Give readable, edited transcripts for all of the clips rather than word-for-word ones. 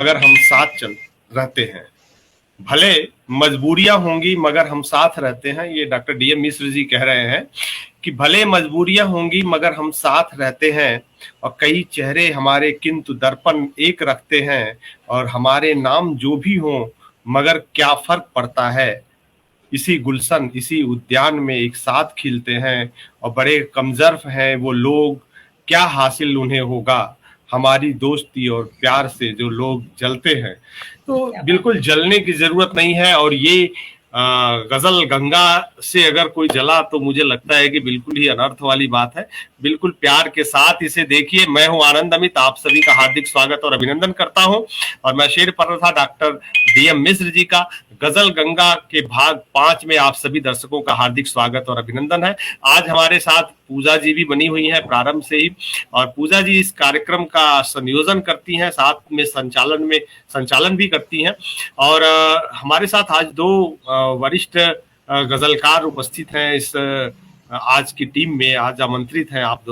अगर हम साथ चल रहते हैं, भले मजबूरियां होंगी मगर हम साथ रहते हैं। ये डॉक्टर डीएम मिश्र जी कह रहे हैं कि भले मजबूरियां होंगी मगर हम साथ रहते हैं, और कई चेहरे हमारे किंतु दर्पण एक रखते हैं, और हमारे नाम जो भी हों मगर क्या फर्क पड़ता है, इसी गुलशन इसी उद्यान में एक साथ खिलते हैं, और बड़े कमजोर हैं वो लोग, क्या हासिल उन्हें होगा हमारी दोस्ती और प्यार से जो लोग जलते हैं। तो बिल्कुल जलने की जरूरत नहीं है। और ये गजल गंगा से अगर कोई जला तो मुझे लगता है कि बिल्कुल ही अनर्थ वाली बात है। बिल्कुल प्यार के साथ इसे देखिए। मैं हूं आनंद अमित, आप सभी का हार्दिक स्वागत और अभिनंदन करता हूं। और मैं शेर पढ़ रहा था डॉक्टर डीएम मिश्र जी का गजल गंगा के भाग 5 में आप सभी दर्शकों का हार्दिक स्वागत और अभिनंदन है। आज हमारे साथ पूजा जी भी बनी हुई है प्रारंभ से ही, और पूजा जी इस कार्यक्रम का संयोजन करती हैं, साथ में संचालन भी करती हैं। और हमारे साथ आज दो वरिष्ठ गजलकार उपस्थित हैं इस आज की टीम में, आज आमंत्रित हैं आप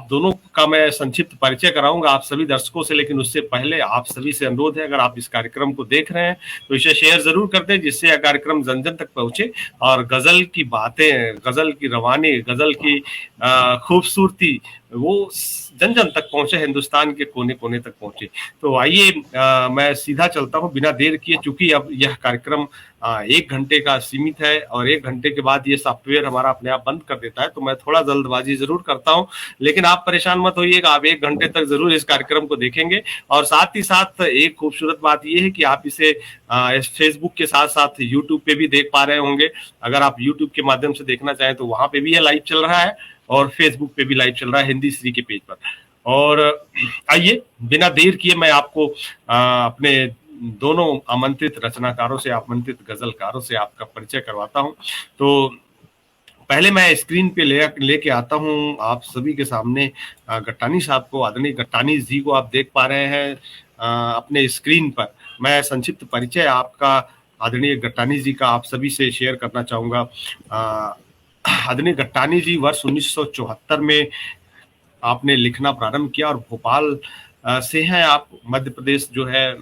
दोनों का मैं संक्षिप्त परिचय कराऊंगा आप सभी दर्शकों से। लेकिन उससे पहले आप सभी से अनुरोध है, अगर आप इस कार्यक्रम को देख रहे हैं तो इसे शेयर जरूर कर दें, जिससे यह कार्यक्रम जन जन तक पहुंचे और गजल की बातें, गजल की रवानी, गजल की खूबसूरती वो जन जन तक पहुंचे, हिंदुस्तान के कोने कोने तक पहुंचे। तो आइए मैं सीधा चलता हूं बिना देर किए, चूंकि अब यह कार्यक्रम 1 घंटे का सीमित है और 1 घंटे के बाद ये सॉफ्टवेयर हमारा अपने आप बंद कर देता है, तो मैं थोड़ा जल्दबाजी जरूर करता हूं। लेकिन आप परेशान मत होइएगा, आप 1 घंटे तक जरूर इस कार्यक्रम को देखेंगे। और साथ ही साथ एक खूबसूरत बात यह है कि आप इसे फेसबुक के साथ साथ यूट्यूब पे भी देख पा रहे होंगे। अगर आप यूट्यूब के माध्यम से देखना चाहें तो वहां पे भी यह लाइव चल रहा है, और फेसबुक पे भी लाइव चल रहा है हिंदी श्री के पेज पर। और आइए बिना देर किए मैं आपको अपने दोनों आमंत्रित रचनाकारों से, आमंत्रित गजलकारों से आपका परिचय करवाता हूं। तो पहले मैं स्क्रीन पे लेके आता हूं आप सभी के सामने गट्टानी साहब को, आदरणीय गट्टानी जी को आप देख पा रहे हैं अपने स्क्रीन पर। मैं संक्षिप्त परिचय आपका आदरणीय गट्टानी जी का आप सभी से शेयर करना चाहूंगा। आदरणीय गट्टानी जी वर्ष 1974 में आपने लिखना प्रारंभ किया, और भोपाल से हैं आप। मध्य प्रदेश जो है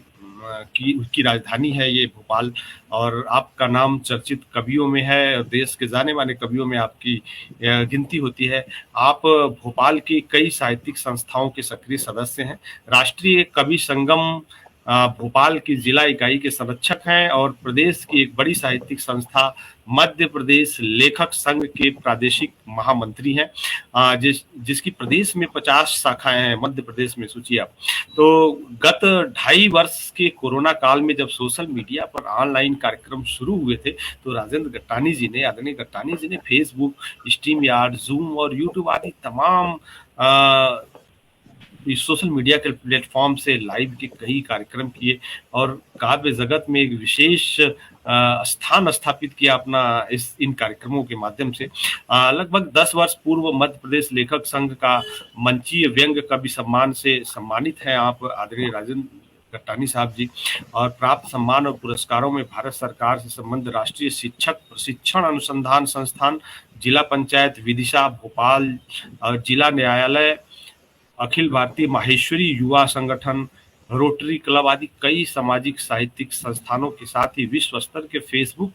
की राजधानी है ये भोपाल, और आपका नाम चर्चित कवियों में है, देश के जाने माने कवियों में आपकी गिनती होती है। आप भोपाल की कई साहित्यिक संस्थाओं के सक्रिय सदस्य हैं, राष्ट्रीय कवि संगम भोपाल की जिला इकाई के संरक्षक हैं, और प्रदेश की एक बड़ी साहित्यिक संस्था मध्य प्रदेश लेखक संघ के प्रादेशिक महामंत्री हैं, जिसकी प्रदेश में 50 शाखाएं हैं मध्य प्रदेश में, सोचिए आप। तो गत 2.5 वर्ष के कोरोना काल में जब सोशल मीडिया पर ऑनलाइन कार्यक्रम शुरू हुए थे, तो आदरणीय गट्टानी जी ने फेसबुक, स्ट्रीम यार्ड, जूम और यूट्यूब आदि तमाम इस सोशल मीडिया के प्लेटफॉर्म से लाइव के कई कार्यक्रम किए, और काव्य जगत में एक विशेष स्थान स्थापित किया अपना इन कार्यक्रमों के माध्यम से। लगभग 10 वर्ष पूर्व मध्य प्रदेश लेखक संघ का मंचीय व्यंग्य कवि सम्मान से सम्मानित हैं आप आदरणीय राजेंद्र गट्टानी साहब जी, और प्राप्त सम्मान और पुरस्कारों में भारत सरकार से संबद्ध राष्ट्रीय शिक्षक प्रशिक्षण अनुसंधान संस्थान, जिला पंचायत विदिशा भोपाल और जिला न्यायालय, अखिल भारतीय माहेश्वरी युवा संगठन, रोटरी क्लब आदि कई सामाजिक साहित्यिक संस्थानों के साथ ही विश्व स्तर के फेसबुक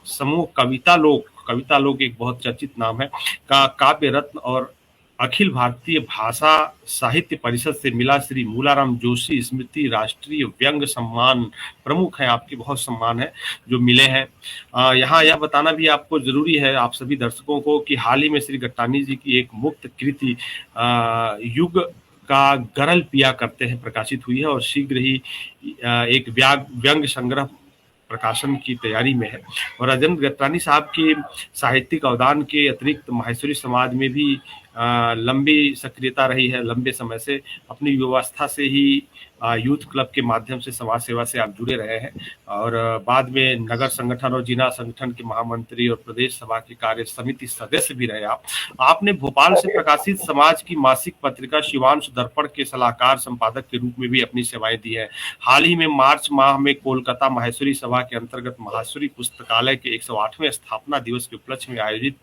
समूह कविता लोक एक बहुत चर्चित नाम है का काव्य रत्न, और अखिल भारतीय भाषा साहित्य परिषद से मिला श्री मूलाराम जोशी स्मृति राष्ट्रीय व्यंग्य सम्मान प्रमुख है। आपके बहुत सम्मान है जो मिले हैं। यहाँ यह बताना भी आपको जरूरी है आप सभी दर्शकों को कि हाल ही में श्री गट्टानी जी की एक मुक्त कृति युग का गरल पिया करते हैं प्रकाशित हुई है, और शीघ्र ही एक व्यंग्य संग्रह प्रकाशन की तैयारी में है। और राजेंद्र गट्टानी साहब के साहित्यिक अवदान के अतिरिक्त माहेश्वरी समाज में भी लंबी सक्रियता रही है। लंबे समय से अपनी युवावस्था से ही यूथ क्लब के माध्यम से समाज सेवा से आप जुड़े रहे हैं, और बाद में नगर संगठन और जिला संगठन के महामंत्री और प्रदेश सभा के कार्य समिति सदस्य भी रहे आपने भोपाल से प्रकाशित समाज की मासिक पत्रिका शिवांश दर्पण के सलाहकार संपादक के रूप में भी अपनी सेवाएं दी है। हाल ही में मार्च माह में कोलकाता माहेश्वरी सभा के अंतर्गत माहेश्वरी पुस्तकालय के 108वें स्थापना दिवस के उपलक्ष्य में आयोजित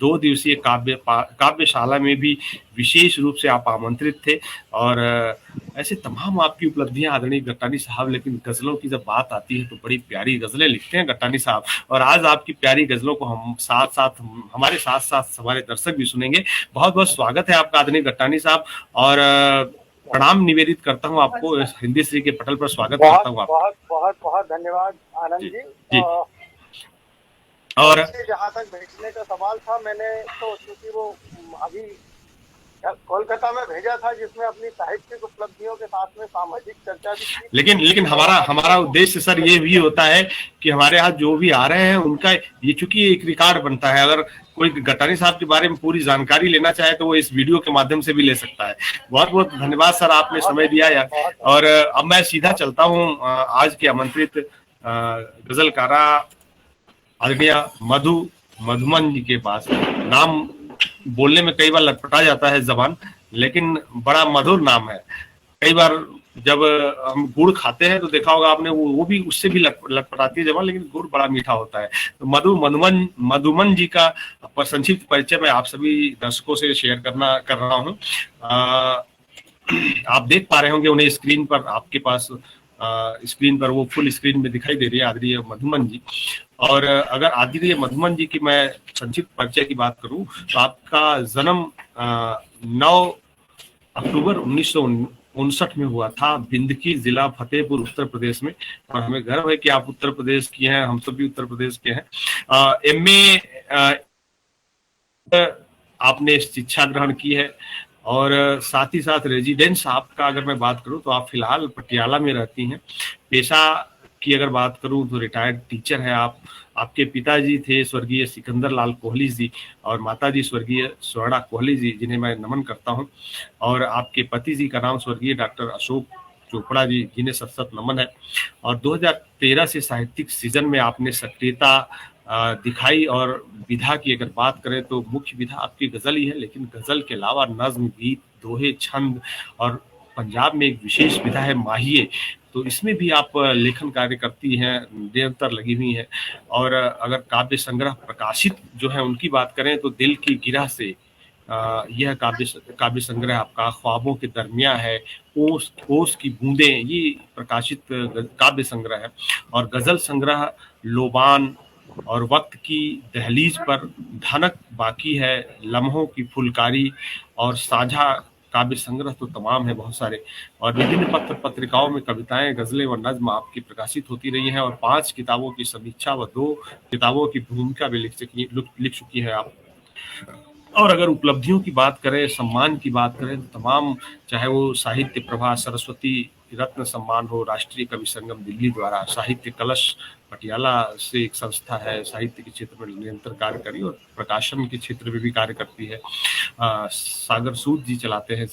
2 दिवसीय काव्यशाला पटियाला में भी विशेष रूप से आप आमंत्रित थे। और ऐसे तमाम आपकी उपलब्धियां आदरणीय गट्टानी साहब। लेकिन गजलों की जब बात आती है तो बड़ी प्यारी गजलें लिखते हैं गट्टानी साहब, और आज आपकी प्यारी गजलों को हम हमारे साथ साथ हमारे दर्शक भी सुनेंगे। बहुत बहुत स्वागत है आपका आदरणीय गट्टानी साहब, और प्रणाम निवेदित करता हूं आपको, हिंदी श्री के पटल पर स्वागत करता हूं आपका। बहुत बहुत बहुत धन्यवाद आनंद जी। और जहाँ तक भेजने का सवाल था, मैंने तो क्योंकि वो अभी कोलकाता में भेजा था जिसमें अपनी साहित्यिक उपलब्धियों के साथ में सामाजिक चर्चा भी की। लेकिन हमारा उद्देश्य सर ये भी होता है कि हमारे यहाँ जो भी आ रहे हैं उनका ये, चूंकि एक रिकॉर्ड बनता है, अगर कोई गट्टानी साहब के बारे में पूरी जानकारी लेना चाहे तो वो इस वीडियो के माध्यम से भी ले सकता है। बहुत बहुत धन्यवाद सर, आपने समय दिया यार। और अब मैं सीधा चलता हूँ आज के आमंत्रित गजलकारा आदरणीय मधुमन जी के पास। नाम बोलने में कई बार लटपटा जाता है जबान, लेकिन बड़ा मधुर नाम है। कई बार जब हम गुड़ खाते हैं तो देखा होगा आपने, वो भी उससे भी लटपटाती है जबान, लेकिन गुड़ बड़ा मीठा होता है। तो मधुमन जी का संक्षिप्त परिचय मैं आप सभी दर्शकों से शेयर कर रहा हूँ। आप देख पा रहे होंगे उन्हें स्क्रीन पर, आपके पास स्क्रीन पर वो फुल स्क्रीन में दिखाई दे रही है आदरणीय मधुमन जी। और अगर आदरणीय मधुमन जी की मैं संक्षिप्त परिचय की बात करूं तो आपका जन्म 9 अक्टूबर 1959 में हुआ था, बिंदकी जिला फतेहपुर उत्तर प्रदेश में। और हमें गर्व है कि आप उत्तर प्रदेश की हैं, हम सब भी उत्तर प्रदेश के हैं। एमए आपने शिक्षा ग्रहण की है, और साथ ही साथ रेजिडेंस आपका अगर मैं बात करूं तो आप फिलहाल पटियाला में रहती हैं। पेशा की अगर बात करूं तो रिटायर्ड टीचर है आप। आपके पिताजी थे स्वर्गीय सिकंदर लाल कोहली जी, और माताजी स्वर्गीय स्वर्णा कोहली जी, जिन्हें मैं नमन करता हूं। और आपके पति जी का नाम स्वर्गीय डॉक्टर अशोक चोपड़ा जी, जिन्हें सत नमन है। और 2013 से साहित्यिक सीजन में आपने सक्रियता दिखाई। और विधा की अगर बात करें तो मुख्य विधा आपकी गजल ही है, लेकिन गजल के अलावा नज्म, गीत, दोहे, छंद, और पंजाब में एक विशेष विधा है माहिए, तो इसमें भी आप लेखन कार्य करती हैं, निरंतर लगी हुई हैं। और अगर काव्य संग्रह प्रकाशित जो है उनकी बात करें तो दिल की गिरह से यह काव्य संग्रह आपका, ख्वाबों के दरमिया है, ओस की बूंदें, ये प्रकाशित काव्य संग्रह है। और गजल संग्रह लोबान और वक्त की दहलीज पर, धनक बाकी है, लम्हों की फुलकारी, और साझा काव्य संग्रह तो तमाम है बहुत सारे। और विभिन्न पत्र पत्रिकाओं में कविताएं, गजलें व नज्म आपकी प्रकाशित होती रही हैं। और 5 किताबों की समीक्षा व 2 किताबों की भूमिका भी लिख चुकी है आप। और अगर उपलब्धियों की बात करें, सम्मान की बात करें तो तमाम, चाहे वो साहित्य प्रभा सरस्वती रत्न सम्मान हो, राष्ट्रीय कवि संगम दिल्ली द्वारा, साहित्य कलश पटियाला से एक संस्था है, साहित्य के क्षेत्र में निरंतर कार्य करी और प्रकाशन के क्षेत्र में भी कार्य करती है। सागर सूद जी चलाते हैं,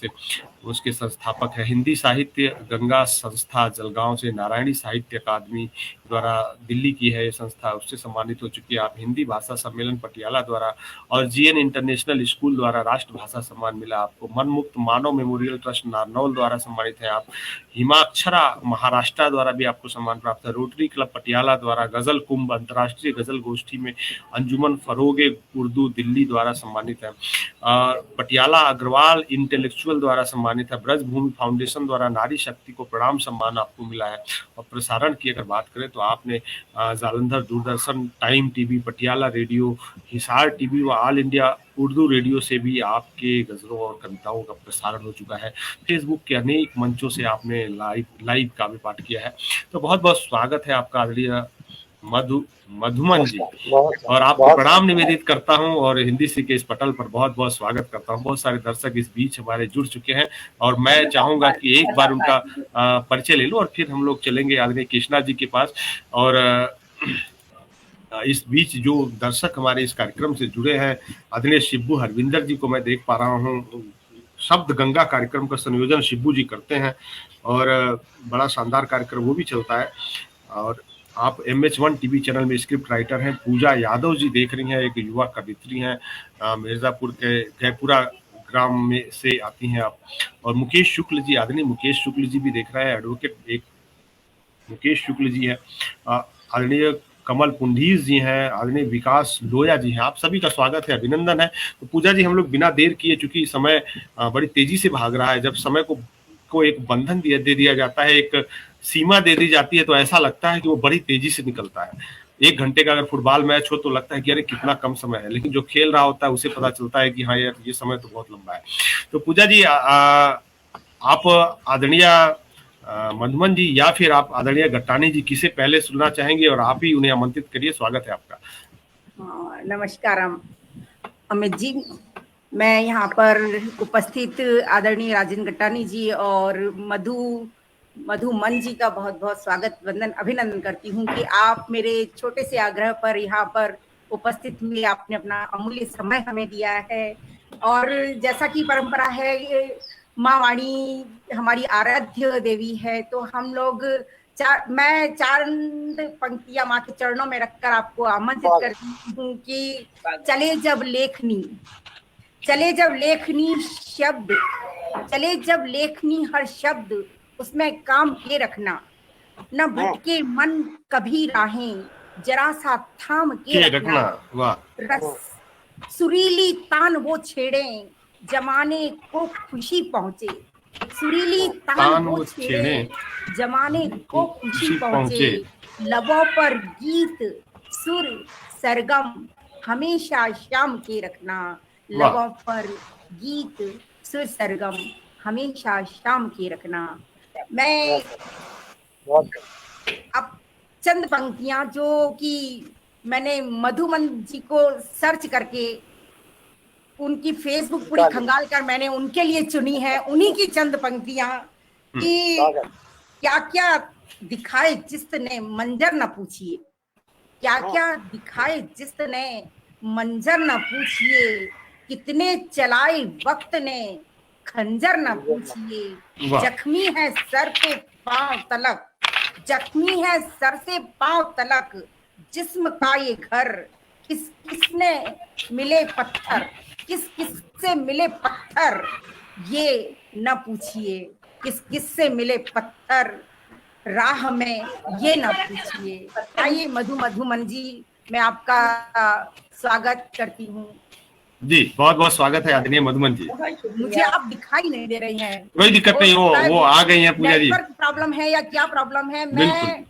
उसके संस्थापक है। हिंदी साहित्य गंगा संस्था जलगांव से, नारायणी साहित्य अकादमी द्वारा दिल्ली की है ये संस्था, उससे सम्मानित हो चुकी है आप। हिंदी भाषा सम्मेलन पटियाला द्वारा और जीएन इंटरनेशनल स्कूल द्वारा राष्ट्रभाषा सम्मान मिला आपको। मनमुक्त मानव मेमोरियल ट्रस्ट नारनौल द्वारा सम्मानित है आप। हिमाक्षरा महाराष्ट्र द्वारा भी आपको सम्मान प्राप्त है। रोटरी क्लब पटियाला द्वारा गजल कुंभ अंतर्राष्ट्रीय गजल गोष्ठी में अंजुमन फरोगे उर्दू दिल्ली द्वारा सम्मानित है। पटियाला अग्रवाल इंटेलेक्चुअल द्वारा सम्मानित है। ब्रजभूमि फाउंडेशन द्वारा नारी शक्ति को प्रणाम सम्मान आपको मिला है। और प्रसारण की अगर बात करें तो आपने Jalandhar Doordarshan, time TV, Patiala radio, Hisar TV व ऑल इंडिया उर्दू रेडियो से भी आपके गजलों और कविताओं का प्रसारण हो चुका है। फेसबुक के अनेक मंचों से आपने लाइव काव्य पाठ किया है। तो बहुत बहुत स्वागत है आपका आदरणीय मधुमन जी, और आपको प्रणाम निवेदित करता हूं और हिंदी सी के इस पटल पर बहुत बहुत स्वागत करता हूं। बहुत सारे दर्शक इस बीच हमारे जुड़ चुके हैं और मैं चाहूंगा कि एक बार उनका परिचय ले लो और फिर हम लोग चलेंगे आदरणीय कृष्णा जी के पास। और इस बीच जो दर्शक हमारे इस कार्यक्रम से जुड़े हैं, आदरणीय शिब्बू हरविंदर जी को मैं देख पा रहा हूँ। शब्द गंगा कार्यक्रम का संयोजन शिब्बू जी करते हैं और बड़ा शानदार कार्यक्रम वो भी चलता है। और आप MH1 टीवी चैनल में स्क्रिप्ट राइटर हैं। पूजा यादव जी देख रही हैं, एक युवा कवित्री हैं, मिर्जापुर के गैपुरा ग्राम में से आती हैं आप। और मुकेश शुक्ल जी, आदरणीय मुकेश शुक्ल जी भी देख रहे हैं, एडवोकेट एक मुकेश शुक्ल जी है। आदरणीय कमल पुंडीर जी हैं, आदरणीय विकास लोया जी हैं, आप सभी का स्वागत है, अभिनंदन है। तो पूजा जी, हम लोग बिना देर किए, चूंकि समय बड़ी तेजी से भाग रहा है, जब समय को एक बंधन दे दिया जाता है, एक सीमा दे दी जाती है, तो ऐसा लगता है कि वो बड़ी तेजी से निकलता है। 1 घंटे का अगर फुटबॉल मैच हो तो लगता है कि अरे कितना कम समय है, लेकिन जो खेल रहा होता है उसे पता चलता है कि हाँ यार, ये समय तो बहुत लंबा है। तो पूजा जी, आप आदरणीय मधुमन जी या फिर आप आदरणीय गट्टानी जी, किसे पहले सुनना चाहेंगे, और आप ही उन्हें आमंत्रित करिए, स्वागत है आपका। नमस्कार अमित जी, मैं यहाँ पर उपस्थित आदरणीय राजेंद्र गट्टानी जी और मधुमन जी का बहुत बहुत स्वागत अभिनंदन करती हूँ कि आप मेरे छोटे से आग्रह पर यहाँ पर उपस्थित हुए, आपने अपना अमूल्य समय हमें दिया है। और जैसा कि परंपरा है, माँ वाणी हमारी आराध्य देवी है, तो हम लोग मैं चांद पंक्तियां माँ के चरणों में रखकर आपको आमंत्रित करती हूँ कि चले जब लेखनी शब्द, चले जब लेखनी हर शब्द उसमें काम के रखना, न भटके मन कभी राहें, जरा सा थाम के रखना। वाह। रस सुरीली तान वो छेड़े, जमाने को खुशी पहुंचे। सुरीली तान वो छेड़े, जमाने को खुशी पहुंचे। लबों पर गीत सुर सरगम हमेशा शाम के रखना। लबों पर गीत सुर सरगम हमेशा शाम के रखना। मैं अब चंद पंक्तियां जो कि मैंने मधुमन जी को सर्च करके उनकी फेसबुक पूरी खंगाल कर मैंने उनके लिए चुनी है, उन्हीं की चंद पंक्तियां कि क्या क्या दिखाए जिसने मंजर न पूछिए, क्या क्या दिखाए जिसने मंजर न पूछिए, कितने चलाए वक्त ने खंजर न पूछिए। जख्मी है सर पे पांव तलक, जख्मी है सर से पांव तलक, जिस्म का ये घर किस किसने मिले पत्थर, किस किस से मिले पत्थर ये न पूछिए, किस किस से मिले पत्थर राह में ये न पूछिए। आइए मधुमन जी, मैं आपका स्वागत करती हूँ जी। बहुत बहुत स्वागत है आदरणीय मधुमन जी। मुझे आप दिखाई नहीं दे रही हैं। कोई दिक्कत नहीं, वो आ गई हैं पूजा जी। नेटवर्क प्रॉब्लम है या क्या प्रॉब्लम है, मैं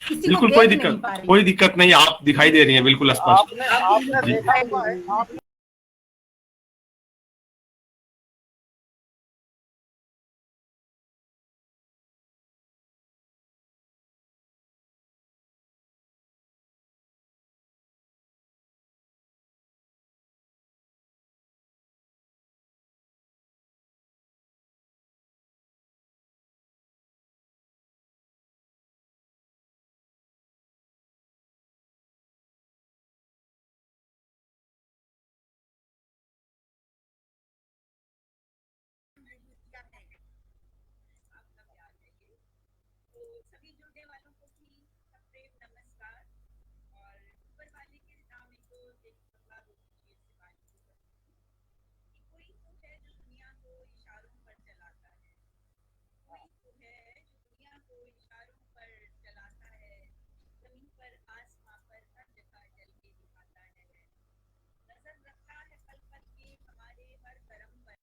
किसी को कोई देख नहीं पा रही। कोई दिक्कत नहीं, आप दिखाई दे रही हैं बिल्कुल स्पष्ट। आपने देखा हुआ है, सभी जुड़ने वालों को भी प्रेम नमस्कार। और ऊपर वाले के नाम को बता दो कि कोई तो है जो दुनिया को इशारों पर चलाता है, कोई तो है जो दुनिया को इशारों पर चलाता है, जमीन पर आसमां पर हर जगह जल के दिखाता है, नजर रखता है पल पल के हमारे हर कर्म पर।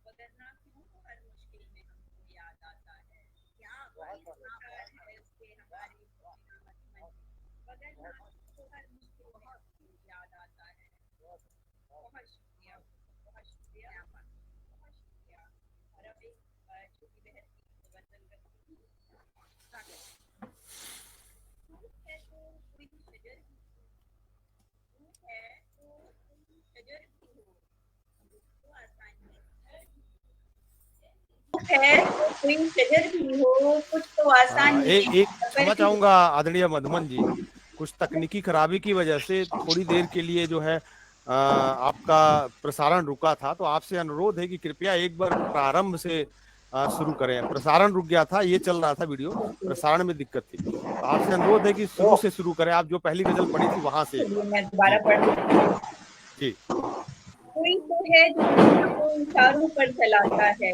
वगरना क्यों हर मुश्किल में हमको याद आता है, क्या है उसके हमारे वगरना तो हर मुश्किल में हमको याद आता है। बहुत शुक्रिया, बहुत शुक्रिया, बहुत शुक्रिया। और अब एक छोटी बहन वतन करती है तो कोई शजर है तो शजर धूप है तो कोई शजर भी हो, कुछ तो आसान नहीं है, एक सफर क्षमा भी हो। चाहूंगा आदरणीय मधुमन जी, कुछ तकनीकी खराबी की वजह से थोड़ी देर के लिए जो है आपका प्रसारण रुका था, तो आपसे अनुरोध है कि कृपया एक बार प्रारंभ से शुरू करें। प्रसारण रुक गया था, ये चल रहा था वीडियो, प्रसारण में दिक्कत थी, तो आपसे अनुरोध है कि शुरू से शुरू करें। आप जो पहली गजल पढ़ी थी वहां से एक चलिए बार। मैं दोबारा जी पढ़ देती हूँ। जी कोई तो है जो दुनिया को इशारों पर चलाता है,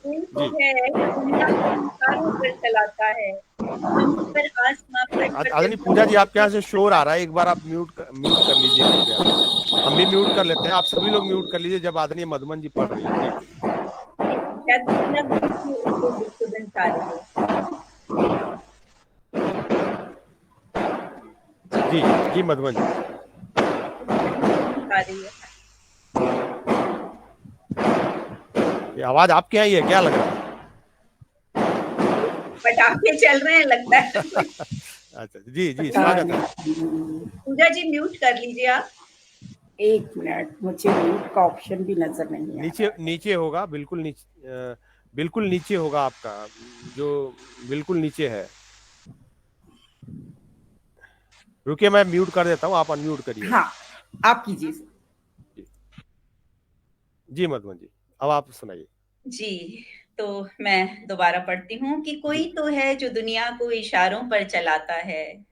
कोई तो जी। है जो दुनिया को इशारों पर चलाता है, जमीन पर आसमां पर हर आदरणीय जगह पूजा जी, आपके जलवे यहाँ से शोर आ दिखाता रहा है, एक बार आप म्यूट कर लीजिए कृपया। हम भी म्यूट कर लेते हैं, आप सभी लोग म्यूट कर लीजिए जब आदरणीय मधुमन जी पढ़ रही है। जी है। शायद लग रही थी उसको डिस्टर्बेंस आ रही है। जी जी मधुमन जी। डिस्टर्बेंस आ रही है। ये आवाज आपके यहाँ ही है क्या, लग रहा है? पटाखे चल रहे हैं लगता है कुछ। अच्छा जी जी, स्वागत है। पूजा जी म्यूट कर लीजिए आप। एक मिनट, मुझे म्यूट का ऑप्शन भी नजर नहीं आ नीचे रहा है। नीचे होगा, बिल्कुल नीचे होगा आपका, जो बिल्कुल नीचे है। रुकिए, मैं म्यूट कर देता हूँ, आप अनम्यूट करिए। हाँ, आप कीजिए। जी जी मधुमन जी, अब आप सुनाइए। जी, तो मैं दोबारा पढ़ती हूँ कि कोई जी तो है जो दुनिया को इशारों पर चलाता है,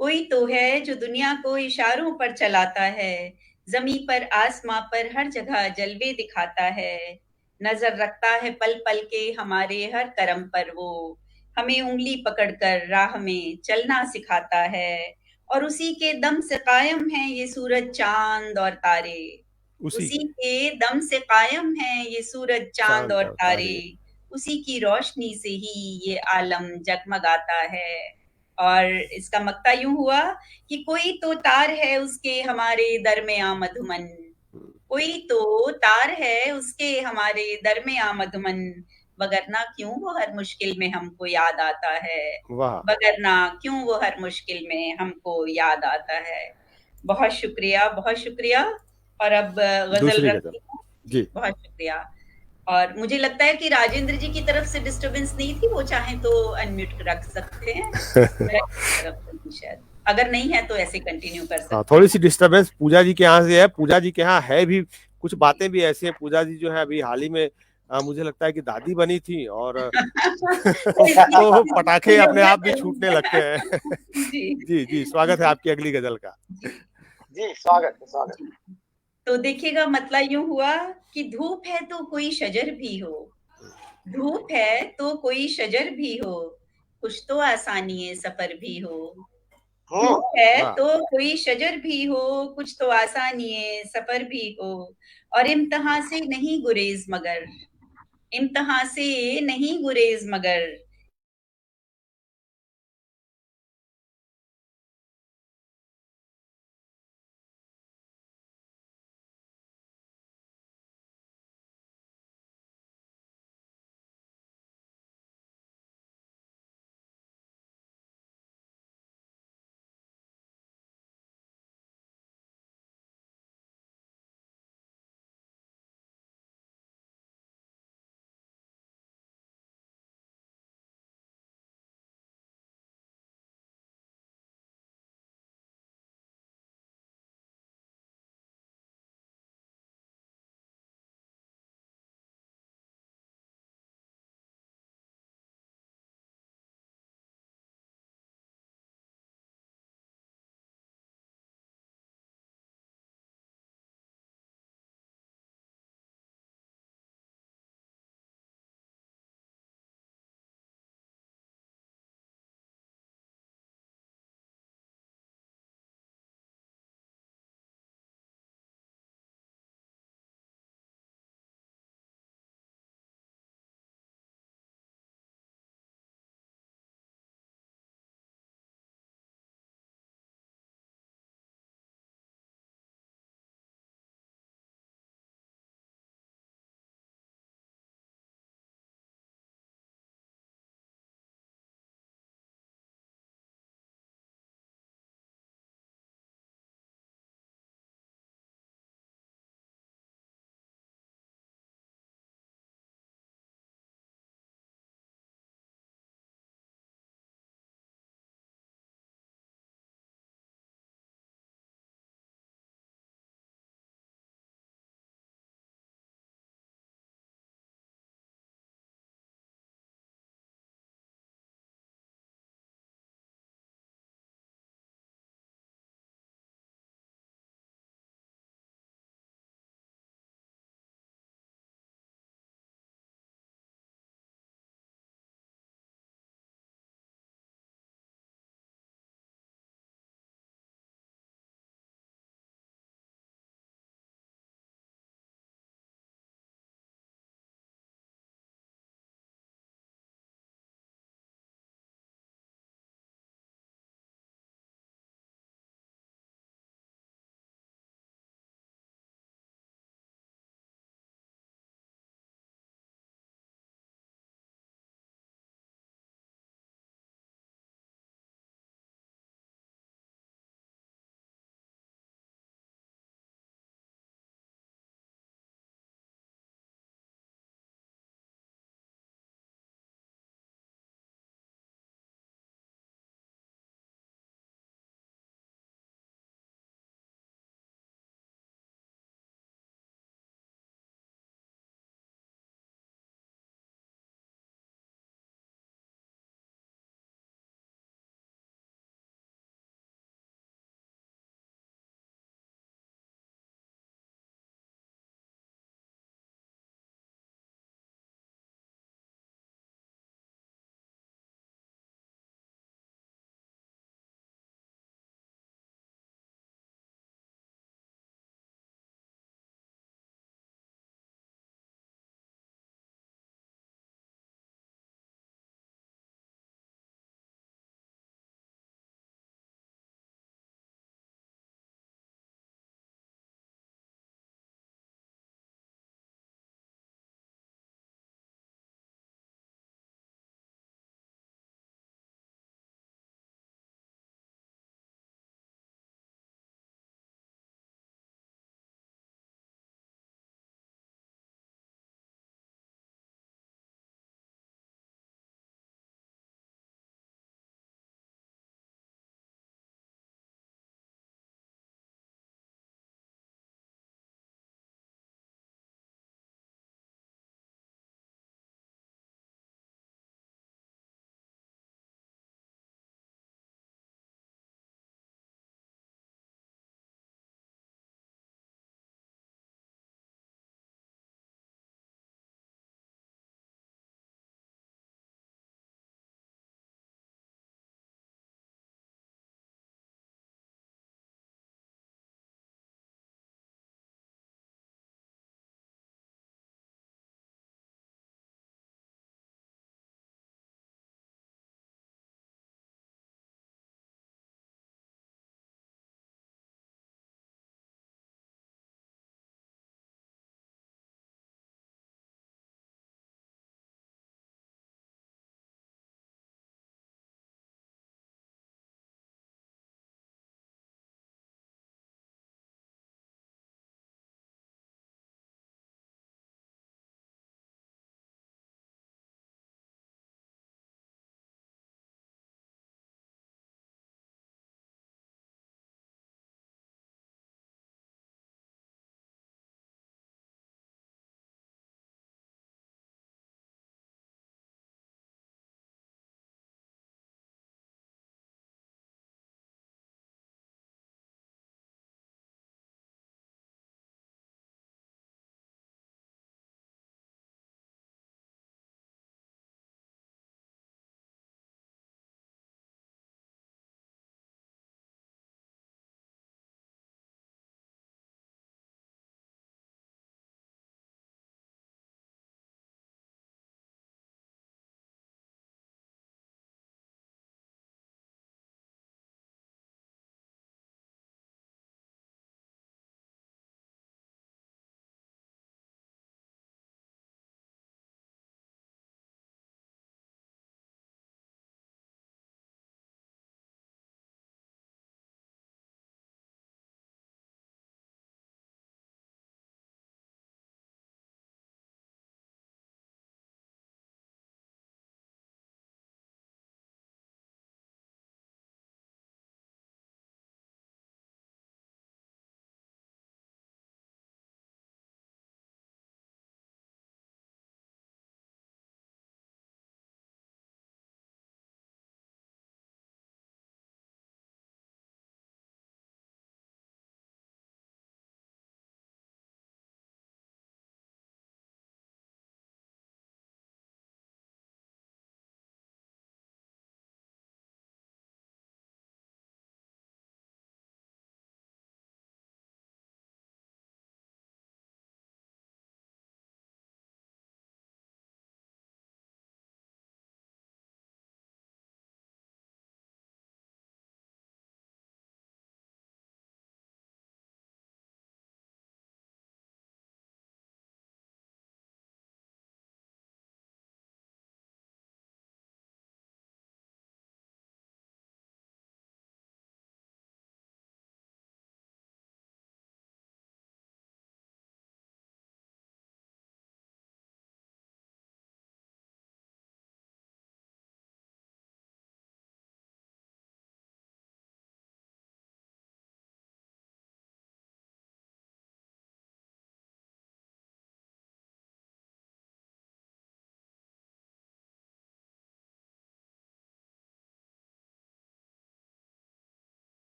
कोई तो है जो दुनिया को इशारों पर चलाता है, ज़मीं पर आसमां पर हर जगह जलवे दिखाता है, नज़र रखता है पल-पल के हमारे हर कदम पर वो, हमें उँगली पकड़कर राह में चलना सिखाता है और उसी के दम से कायम हैं ये सूरज, चाँद और तारे। उसी उसी के के दम से कायम हैं ये सूरज, चाँद चांद और और तारे, तारे। उसी की रोशनी से ही ये आलम जगमगाता है। और इसका मक्ता यूँ हुआ कि कोई तो तार है उसके हमारे दरमियाँ मधुमन, कोई तो तार है उसके हमारे दरमियाँ मधुमन, वगरना क्यों वो हर मुश्किल में हमको याद आता है, वाह, वगरना क्यों वो हर मुश्किल में हमको याद आता है। बहुत शुक्रिया, बहुत शुक्रिया। और अब गज़ल दूसरी गजल। रखती हूँ। जी, जी बहुत शुक्रिया। और मुझे लगता है कि राजेंद्र जी की तरफ से डिस्टर्बेंस नहीं थी, वो चाहें तो अनम्यूट रख सकते हैं। मेरा तरफ से नहीं शायद, अगर नहीं है तो ऐसे कंटिन्यू कर हाँ, सकते थोड़ी हैं। सी डिस्टरबेंस पूजा जी के यहाँ से है। पूजा जी के यहाँ है भी कुछ बातें भी ऐसी हैं। पूजा जी जो है अभी हाल ही में मुझे लगता है कि दादी बनी थी, और तो इसलिए तो पटाखे मुझे अपने उंगलियां आप भी छूटने लगते चलनी हैं। जी जी जी, स्वागत है आपकी अगली गजल का। जी जी स्वागत है, स्वागत। जी। तो देखिएगा मतला यूं हुआ कि धूप है तो कोई शजर भी हो, धूप है तो कोई शजर भी हो, कुछ तो आसानी सफर भी हो, हम्म। धूप है वाह, तो कोई शजर भी हो, कुछ तो आसानी सफर भी हो, और इम्तिहां से नहीं गुरेज मगर, इम्तिहां से नहीं गुरेज मगर,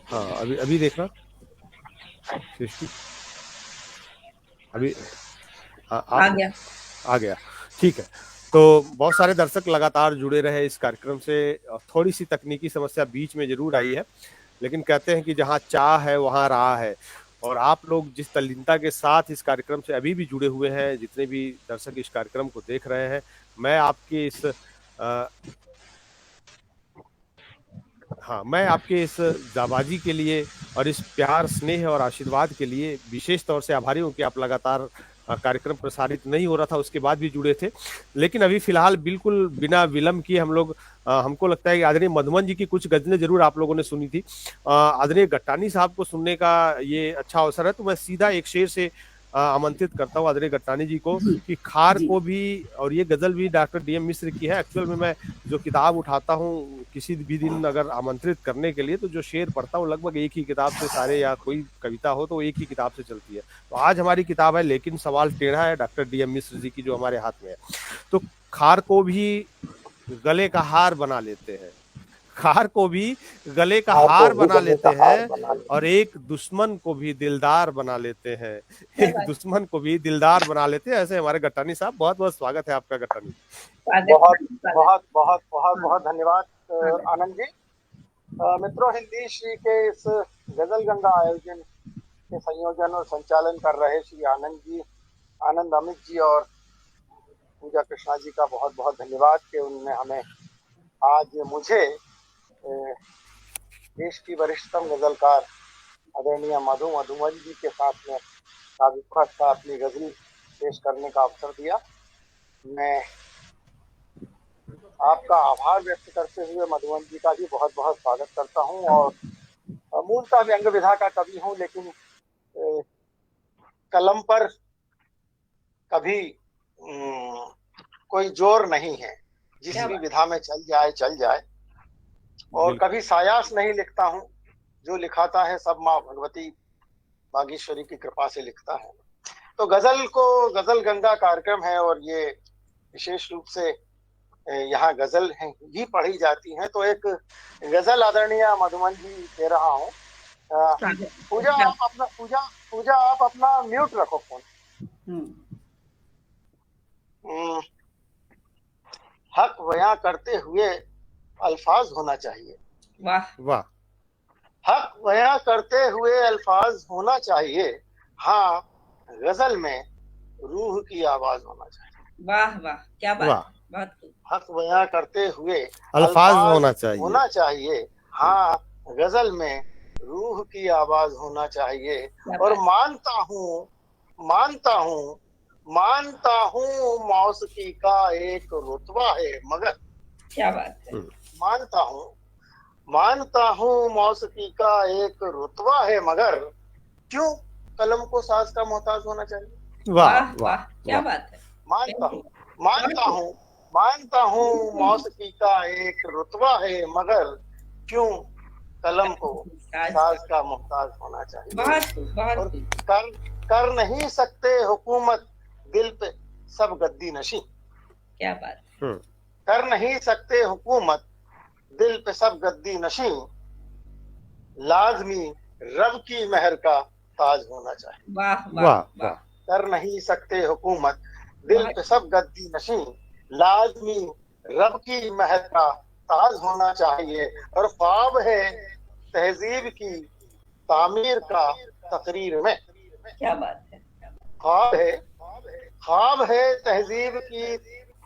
हाँ, अभी अभी देखना सृष्टि, अभी आ आप गया। आ गया। ठीक है। तो बहुत सारे दर्शक लगातार जुड़े रहे इस कार्यक्रम से। थोड़ी सी तकनीकी समस्या बीच में जरूर आई है, लेकिन कहते हैं कि जहाँ चाह है वहाँ राह है। और आप लोग जिस तल्लीनता के साथ इस कार्यक्रम से अभी भी जुड़े हुए हैं, जितने भी दर्शक इस कार्यक्रम को देख रहे हैं, मैं आपके इस हाँ, मैं आपके इस जाबाजी के लिए और इस प्यार, स्नेह और आशीर्वाद के लिए विशेष तौर से आभारी हूँ कि आप लगातार कार्यक्रम प्रसारित नहीं हो रहा था उसके बाद भी जुड़े थे। लेकिन अभी फिलहाल बिल्कुल बिना विलंब किए हम लोग हमको लगता है कि आदरणीय मधुमन जी की कुछ गज़लें ज़रूर आप लोगों ने सुनी थी। आदरणीय गट्टानी साहब को सुनने का ये अच्छा अवसर है, तो मैं सीधा एक शेर से आमंत्रित करता हूँ आदरणीय गट्टानी जी को जी कि खार जी को भी, और ये गज़ल भी डॉक्टर डीएम मिश्र की है। एक्चुअल में मैं जो किताब उठाता हूँ किसी भी दिन अगर आमंत्रित करने के लिए, तो जो शेर पढ़ता हूँ लगभग एक ही किताब से सारे, या कोई कविता हो तो एक ही किताब से चलती है। तो आज हमारी किताब है लेकिन सवाल टेढ़ा है, डॉक्टर डीएम मिश्र जी की, जो हमारे हाथ में है। तो खार को भी गले का हार बना लेते हैं, खार को भी गले का हार को हार भी बना गले का लेते हार हैं, बना ले। और एक दुश्मन को भी दिलदार बना लेते हैं। क्या एक बात। दुश्मन को भी दिलदार बना लेते हैं। ऐसे हमारे गट्टानी साहब, बहुत बहुत स्वागत है आपका गट्टानी जी। स्वागत बहुत स्वागत। बहुत बहुत बहुत हाँ बहुत धन्यवाद हाँ आनंद जी। मित्रों, हिंदी श्री के इस गजल गंगा आयोजन के संयोजन और संचालन कर रहे श्री आनंद जी, आनंद अमित जी और पूजा कृष्णा जी का बहुत बहुत धन्यवाद कि उन्होंने हमें आज मुझे देश की वरिष्ठतम गजलकार आदरणीय मधुमन जी के साथ में काव्य पाठ का अपनी गजल पेश करने का अवसर दिया। मैं आपका आभार व्यक्त करते हुए मधुबन जी का भी बहुत बहुत स्वागत करता हूं। और मूलतः व्यंग विधा का कवि हूं, लेकिन कलम पर कभी कोई जोर नहीं है, जिस क्या भी बात। विधा में चल जाए चल जाए। और बिल्कुल। कभी सायास नहीं लिखता हूं, जो लिखाता है सब माँ भगवती बागेश्वरी की कृपा से लिखता है। तो गजल को गजल गंगा कार्यक्रम है, और ये विशेष रूप से यहाँ गजल ही पढ़ी जाती हैं। तो एक गजल आदरणीय मधुमन जी दे रहा हूँ। स्वागत। पूजा क्या। आप अपना पूजा पूजा आप अपना म्यूट रखो फोन। हम्म, हम्म, हक बयां करते हुए अल्फाज होना चाहिए। वाह। वाह हक बयां करते हुए अल्फाज होना चाहिए। हाँ, गजल में रूह की आवाज होना चाहिए। वाह वाह, क्या बात वाह, है, बहुत खूब। हक बयां करते हुए अल्फाज अल्फाज होना चाहिए। होना चाहिए। हाँ, गजल में रूह की आवाज होना चाहिए। क्या और बात। मानता हूँ मानता हूँ मौसीकी का एक रुतबा है मगर। क्या बात है। मानता हूँ मानता हूँ मौसीकी का एक रुतबा है मगर, क्यों कलम को साज का मोहताज होना चाहिए। वाह वाह वाह वाह, क्या वाह। बात है। मानता वेरी हूँ गुड। बहुत खूब। मानता हूँ मौसीकी का एक रुतबा है मगर, क्यों कलम को आज का। साज का मोहताज होना चाहिए। बहुत खूब, बहुत और खूब। कर कर नहीं सकते हुकूमत दिल पे सब गद्दी नशी। क्या बात। कर नहीं सकते हुकूमत दिल पे सब गद्दी नशी, लाजमी रब की मेहर का ताज होना चाहिए। वाह वाह वाह वाह। वाह। कर नहीं सकते हुकूमत दिल बहुत। पे सब गद्दी नशी, लाजमी रब की मेहर का ताज होना चाहिए। और ख्वाब है तहजीब की तामीर का तकरीर में। क्या बात है। ख्वाब है ख्वाब है तहजीब की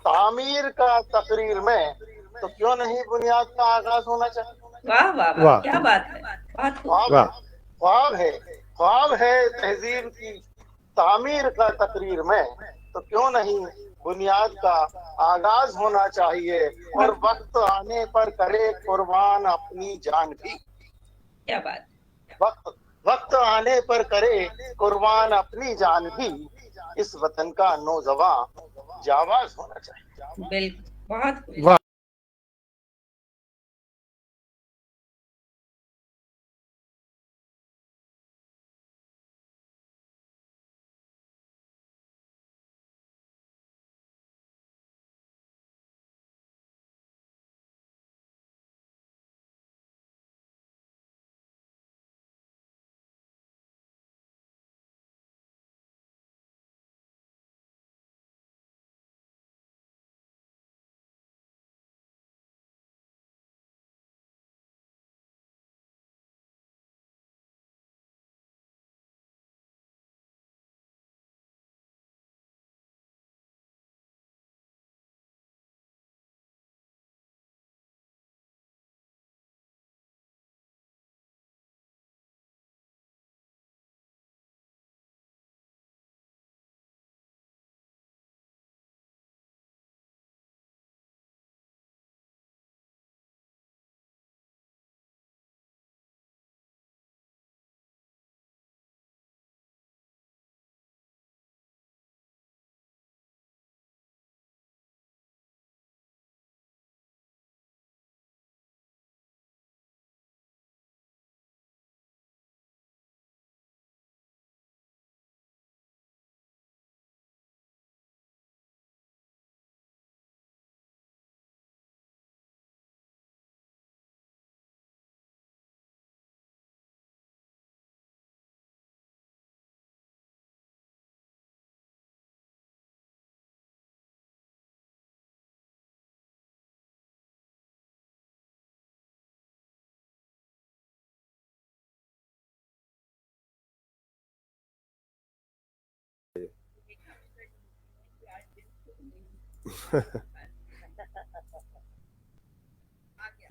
तामीर का तकरीर में, तो क्यों नहीं बुनियाद का आगाज होना चाहिए। वाह वाह वाह, वाह क्या बात है, बहुत खूब। ख्वाब है वाह। ख्वाब है ख्वाब है तहजीब की तामीर का तकरीर में, तो क्यों नहीं बुनियाद का आगाज होना चाहिए। और बहुत। वक्त आने पर करे कुर्बान अपनी जान भी। क्या बात। वक्त वक्त आने पर करे कुर्बान अपनी जान भी, इस वतन का नौजवान जाबाज होना चाहिए। बिल्कुल, बहुत खूब। वाह।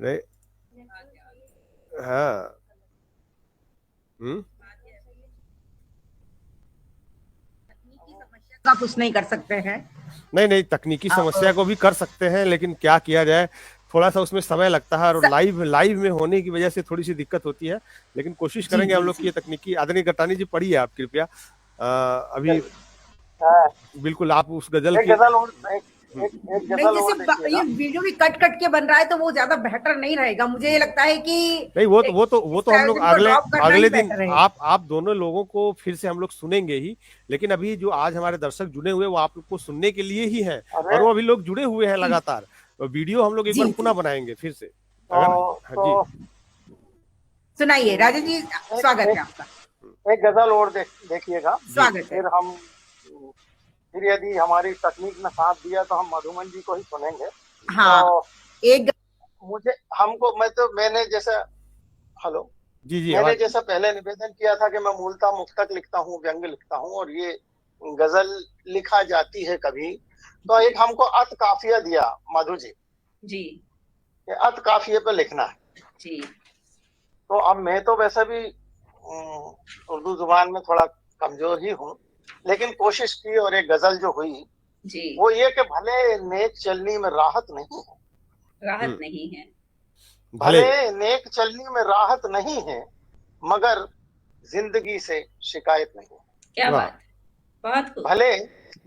नहीं, हाँ। का कुछ नहीं कर सकते हैं। नहीं नहीं, तकनीकी समस्या को भी कर सकते हैं, लेकिन क्या किया जाए, थोड़ा सा उसमें समय लगता है और लाइव में होने की वजह से थोड़ी सी दिक्कत होती है, लेकिन कोशिश करेंगे हम लोग की ये तकनीकी। आदरणीय गटानी जी, पढ़िए आप कृपया। अभी बिल्कुल आप उस गजल की एक गजल और जैसे ये वीडियो भी कट कट के बन रहा है तो वो ज्यादा बेहतर नहीं रहेगा, मुझे ये लगता है कि नहीं, वो तो हम लोग अगले दिन आप दोनों लोगों को फिर से हम लोग सुनेंगे ही, लेकिन अभी जो आज हमारे दर्शक जुड़े हुए वो आप लोग को सुनने के लिए ही है, और वो अभी लोग जुड़े हुए हैं लगातार। वीडियो हम लोग एक बार पुनः बनाएंगे फिर से। जी सुनाइए राजेश जी, स्वागत है आपका। एक गजल और देखिएगा, स्वागत है। फिर यदि हमारी तकनीक ने साथ दिया तो हम मधुमन जी को ही सुनेंगे। हाँ, तो एक मैंने जैसा मैंने जैसा पहले निवेदन किया था कि मैं मूलतः मुक्तक लिखता हूँ, व्यंग्य लिखता हूँ, और ये गजल लिखा जाती है कभी, तो एक हमको अत काफिया दिया मधु जी, ये अत काफिये पे लिखना है जी। तो अब मैं तो वैसे भी उर्दू जुबान में थोड़ा कमजोर ही हूँ, लेकिन कोशिश की, और एक गजल जो हुई जी, वो ये कि भले नेक चलनी में राहत नहीं है, राहत नहीं है, भले नेक चलनी में राहत नहीं है, मगर जिंदगी से शिकायत नहीं है। क्या बात, बहुत खूब। भले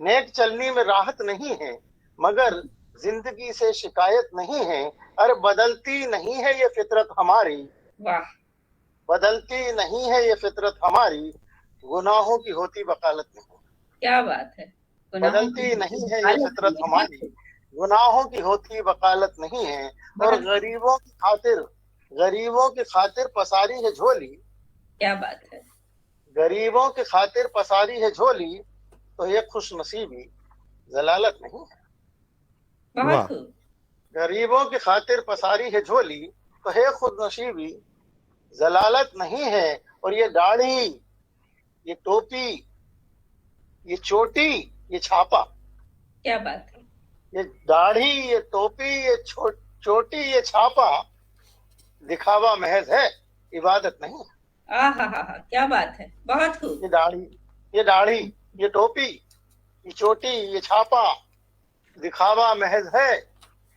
नेक चलनी में राहत नहीं है, मगर जिंदगी से शिकायत नहीं है। अरे बदलती नहीं है ये फितरत हमारी, वाह, बदलती नहीं है ये फितरत हमारी, गुनाहों की होती वकालत नहीं। क्या बात है, बदलती नहीं है ये फितरत हमारी, गुनाहों की होती वकालत नहीं है। और गरीबों की खातिर पसारी है झोली। क्या बात है, गरीबों की खातिर पसारी है झोली, तो ये खुश नसीबी जलालत नहीं है। बहुत खूब। गरीबों की खातिर पसारी है झोली, तो है खुद नसीबी जलालत नहीं है। और ये दाढ़ी, ये टोपी, ये चोटी, ये छापा, क्या बात है, ये दाढ़ी, ये टोपी, ये चोटी, ये छापा दिखावा महज है, इबादत नहीं। क्या बात है, बहुत खूब। ये दाढ़ी, ये टोपी, ये चोटी, ये छापा दिखावा महज है,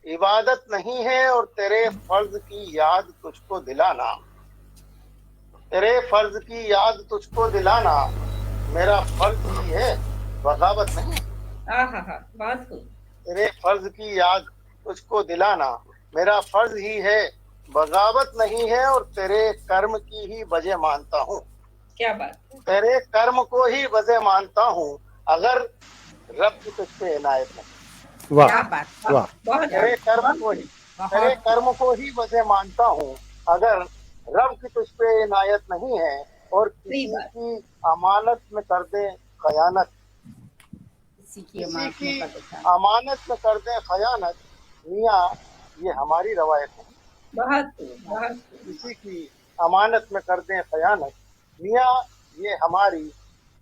इबादत नहीं है। और तेरे फर्ज की याद तुझको दिलाना, तेरे फर्ज की याद तुझको दिलाना मेरा फर्ज ही है, बगावत नहीं। बहुत खूब। तेरे फर्ज की याद तुझको दिलाना मेरा फर्ज ही है, बगावत नहीं है। और तेरे कर्म की ही वजह मानता हूँ। क्या बात, तेरे कर्म को ही वजह मानता हूँ, अगर रब की तुझ पे इनायत नहीं। वाह वाह, तेरे कर्म को ही वजह मानता हूँ, अगर रब की तुझ पे इनायत नहीं है। और किसी की अमानत में कर दे खयानत, किसी की अमानत में कर दे खयानत, मियाँ ये हमारी रवायत है। किसी की अमानत में कर दे खयानत, मियाँ ये हमारी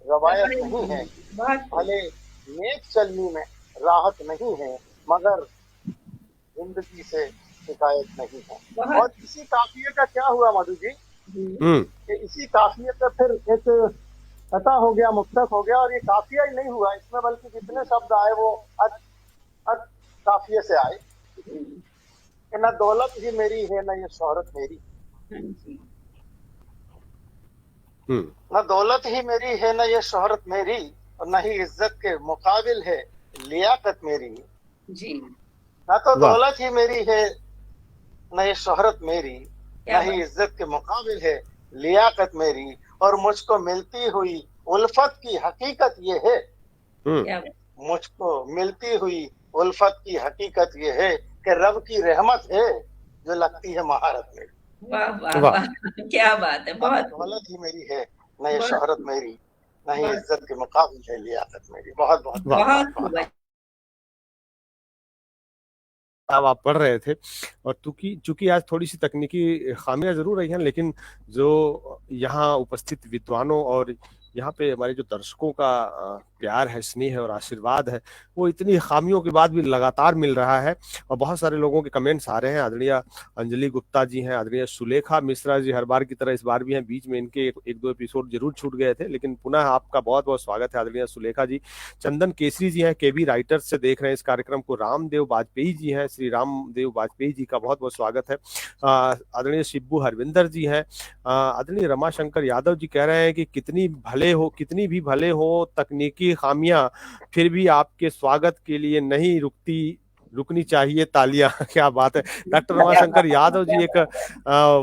रवायत नहीं है। भले नेक चलनी में राहत नहीं है, मगर जिंदगी से शिकायत नहीं है। और इसी काफिये का क्या हुआ मधु जी, कि इसी काफिये का फिर एक कथा हो गया, मुक्तक हो गया। और ये काफिया ही नहीं हुआ इसमें, बल्कि जितने शब्द आए वो अत काफिये से आए कि न दौलत ही मेरी है न ये शोहरत मेरी, न दौलत ही मेरी है न ये शोहरत मेरी, और न ही इज्जत के मुकाबिल है लियाकत मेरी जी। न तो दौलत ही मेरी है न ये शोहरत मेरी, न ही इज्जत के मुकाबिल है लियाकत मेरी। और मुझको मिलती हुई उल्फत की हकीकत ये है, मुझको मिलती हुई उल्फत की हकीकत ये है कि रब की रहमत है जो लगती है महारत मेरी। वाह वाह वाह, क्या बात है, बहुत। दौलत ही मेरी है न ये शोहरत मेरी, न ही इज्जत के मुकाबिल है लियाकत मेरी। बहुत बहुत बहुत अब आप पढ़ रहे थे, और चूंकि आज थोड़ी सी तकनीकी खामियां जरूर रही हैं, लेकिन जो यहाँ उपस्थित विद्वानों और यहाँ पे हमारे जो दर्शकों का प्यार है, स्नेह है और आशीर्वाद है, वो इतनी खामियों के बाद भी लगातार मिल रहा है। और बहुत सारे लोगों के कमेंट्स आ रहे हैं। आदरणीय अंजलि गुप्ता जी हैं, आदरणीय सुलेखा मिश्रा जी हर बार की तरह इस बार भी हैं, बीच में इनके एक दो एपिसोड जरूर छूट गए थे, लेकिन पुनः आपका बहुत बहुत स्वागत है आदरणीय सुलेखा जी। चंदन केसरी जी हैं, केबी राइटर्स से देख रहे हैं इस कार्यक्रम को। रामदेव वाजपेयी जी हैं, श्री रामदेव वाजपेयी जी का बहुत बहुत स्वागत है। आदरणीय शिब्बू हरविंदर जी हैं। आदरणीय रमाशंकर यादव जी कह रहे हैं कि कितनी भी भले हो तकनीकी खामियां, फिर भी आपके स्वागत के लिए नहीं रुकनी चाहिए तालियां। क्या बात है। डॉक्टर रमाशंकर यादव जी एक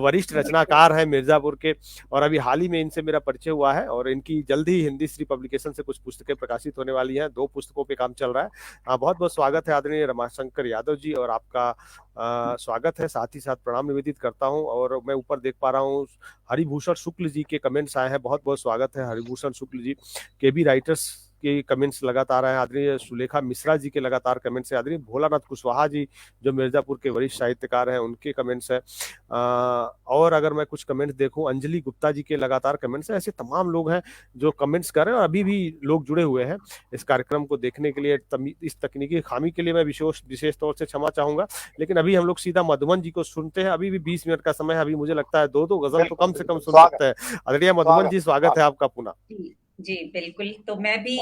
वरिष्ठ रचनाकार हैं मिर्जापुर के, और अभी हाल ही में इनसे मेरा परिचय हुआ है, और इनकी जल्द ही हिंदी श्री पब्लिकेशन से कुछ पुस्तकें प्रकाशित होने वाली हैं। 2 पुस्तकों पे काम चल रहा है। बहुत बहुत स्वागत है आदरणीय रमाशंकर यादव जी, और आपका स्वागत है। साथ ही साथ प्रणाम निवेदित करता हूं। और मैं ऊपर देख पा रहा हूं हरिभूषण शुक्ल जी के कमेंट्स आए हैं, बहुत बहुत स्वागत है हरिभूषण शुक्ल जी। केबी राइटर्स के कमेंट्स लगातार आए हैं। आदरणीय सुलेखा मिश्रा जी के लगातार कमेंट्स है। आदरणीय भोलानाथ कुशवाहा जी जो मिर्जापुर के वरिष्ठ साहित्यकार हैं, उनके कमेंट्स है। और अगर मैं कुछ कमेंट्स देखूं, अंजलि गुप्ता जी के लगातार कमेंट्स है। ऐसे तमाम लोग हैं जो कमेंट्स कर रहे हैं, और अभी भी लोग जुड़े हुए हैं इस कार्यक्रम को देखने के लिए। इस तकनीकी खामी के लिए मैं विशेष तौर से क्षमा चाहूंगा, लेकिन अभी हम लोग सीधा मधुमन जी को सुनते हैं। अभी भी 20 मिनट का समय है, अभी मुझे लगता है 2 गजल तो कम से कम सुन सकते हैं। आदरणीय मधुमन जी, स्वागत है आपका पुनः। जी बिल्कुल। तो मैं भी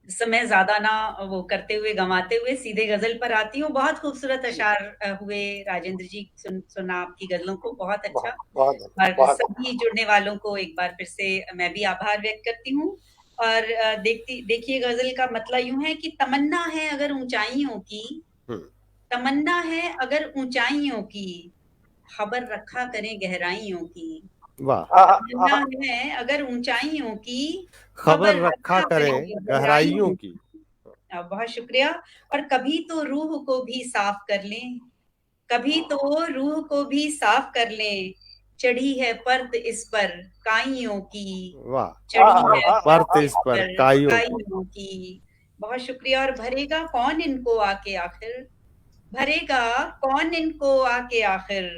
समय ज्यादा ना वो करते हुए गंवाते हुए सीधे गजल पर आती हूँ। बहुत खूबसूरत अशार हुए राजेंद्र जी, सुना आपकी गजलों को, बहुत अच्छा। और सभी जुड़ने वालों को एक बार फिर से मैं भी आभार व्यक्त करती हूँ। और देखिए गजल का मतलब यूं है कि तमन्ना है अगर ऊंचाइयों की, तमन्ना है अगर ऊंचाइयों की, खबर रखा करें गहराइयों की। तमन्ना है अगर ऊंचाइयों की, खबर रखा करें गहराइयों की। बहुत शुक्रिया। और कभी तो रूह को भी साफ कर लें, कभी तो रूह को भी साफ कर लें, चढ़ी है परत इस पर काइयों की। वाह, चढ़ी है परत इस पर काइयों की। बहुत शुक्रिया। और भरेगा कौन इनको आके आखिर, भरेगा कौन इनको आके आखिर,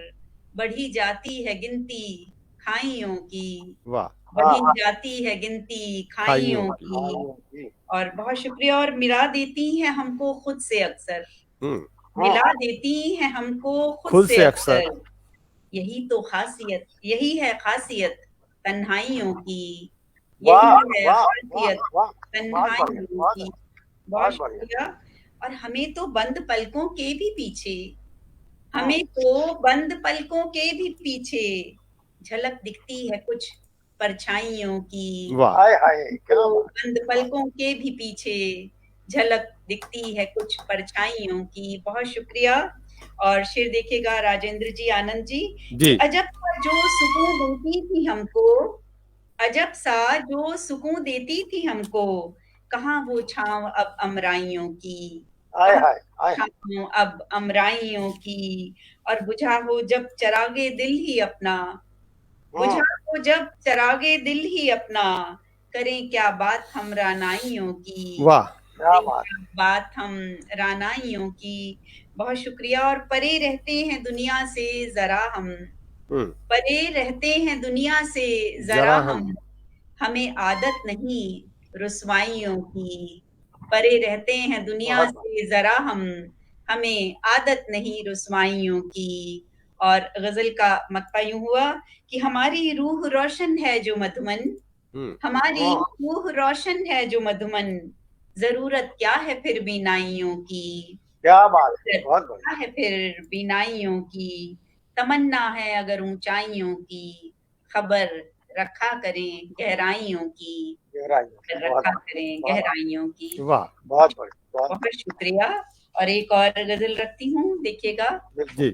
बढ़ी जाती है गिनती खाइयों की। वाह, बढ़ी जाती है गिनती खाइयों की। और बहुत शुक्रिया। और मिला देती हैं हमको खुद से अक्सर, मिला देती हैं हमको खुद से अक्सर, यही तो खासियत, यही है खासियत तन्हाइयों की, यही है खासियत तन्हाइयों की। बहुत शुक्रिया। और हमें तो बंद पलकों के भी पीछे, हमें तो बंद पलकों के भी पीछे झलक दिखती है कुछ परछाइयों की। तो बंद पलकों के भी पीछे झलक दिखती है कुछ परछाइयों की। बहुत शुक्रिया। और शेर देखिएगा राजेंद्र जी, आनंद जी। अजब सा जो सुकून देती थी हमको, अजब सा जो सुकून देती थी हमको, कहाँ वो छांव अब अमराइयों की, छांव अब अमराइयों की। और बुझा हो जब चरागे दिल ही अपना, बुझा हो जब चरागे दिल ही अपना, करें क्या बात हम रानाइयों की। वाह, बात हम रानाइयों की। बहुत शुक्रिया। और परे रहते हैं दुनिया से जरा हम, परे रहते हैं दुनिया से जरा हम, हमें आदत नहीं रुसवाइयों की। परे रहते हैं दुनिया से जरा हम, हमें आदत नहीं रुसवाइयों की। और गजल का मक्ता यूं हुआ कि हमारी रूह रोशन है जो मधुमन, हमारी रूह रोशन है जो मधुमन, जरूरत क्या है फिर बीनाइयों की। क्या बात है, बहुत क्या है फिर बीनाइयों की, तमन्ना है अगर ऊंचाइयों की, खबर रखा करें गहराइयों की, रखा करें गहराइयों की। वाह, बहुत शुक्रिया। और एक और गजल रखती हूँ, देखिएगा जी।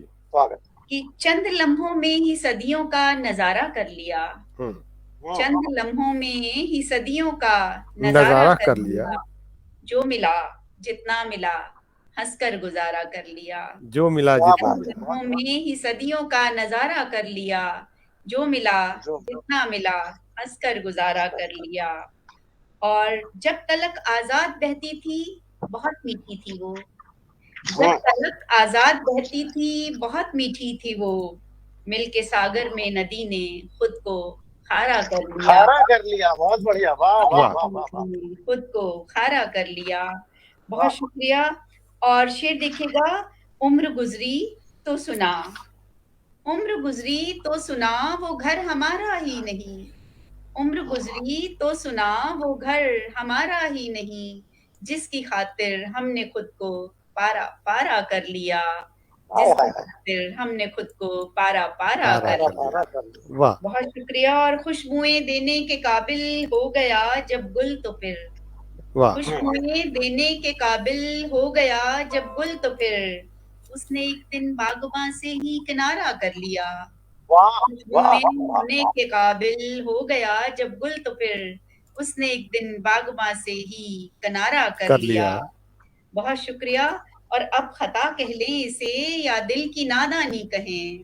कि चंद लम्हों में ही सदियों का नजारा कर लिया, चंद लम्हों में ही सदियों का नजारा कर लिया, जो मिला जितना मिला हंसकर गुजारा कर लिया, जो मिला चंद लम्हों में ही सदियों का नजारा कर लिया, जो मिला जितना मिला हंसकर गुजारा कर लिया। और जब तलक आजाद बहती थी बहुत मीठी थी वो, जब तलक आजाद बहती थी बहुत मीठी थी वो, मिल के सागर में नदी ने खुद को खारा कर लिया, खारा कर लिया। बहुत बढ़िया, वाह वाह वाह वाह वाह। खुद को खारा कर लिया। बहुत वाह। शुक्रिया। और शेर देखिएगा, उम्र गुजरी तो सुना, उम्र गुजरी तो सुना वो घर हमारा ही नहीं, उम्र गुजरी तो सुना वो घर हमारा ही नहीं, जिसकी खातिर हमने खुद को पारा पारा कर लिया, हाय जिसकी हाय हाय। खातिर हमने खुद को पारा पारा कर पारा लिया। पारा कर लिया। वाह बहुत शुक्रिया। और खुशबुएं देने के काबिल हो गया जब गुल तो फिर, वाह खुशबुएं देने के काबिल हो गया जब गुल तो फिर, उसने एक दिन बागबां से ही किनारा कर लिया। वाह वाह खुशबुएं वाह। होने के काबिल हो गया जब गुल तो फिर, उसने एक दिन बागबां से ही किनारा कर लिया। बहुत शुक्रिया। और अब खता कह लें इसे या दिल की नादानी कहें,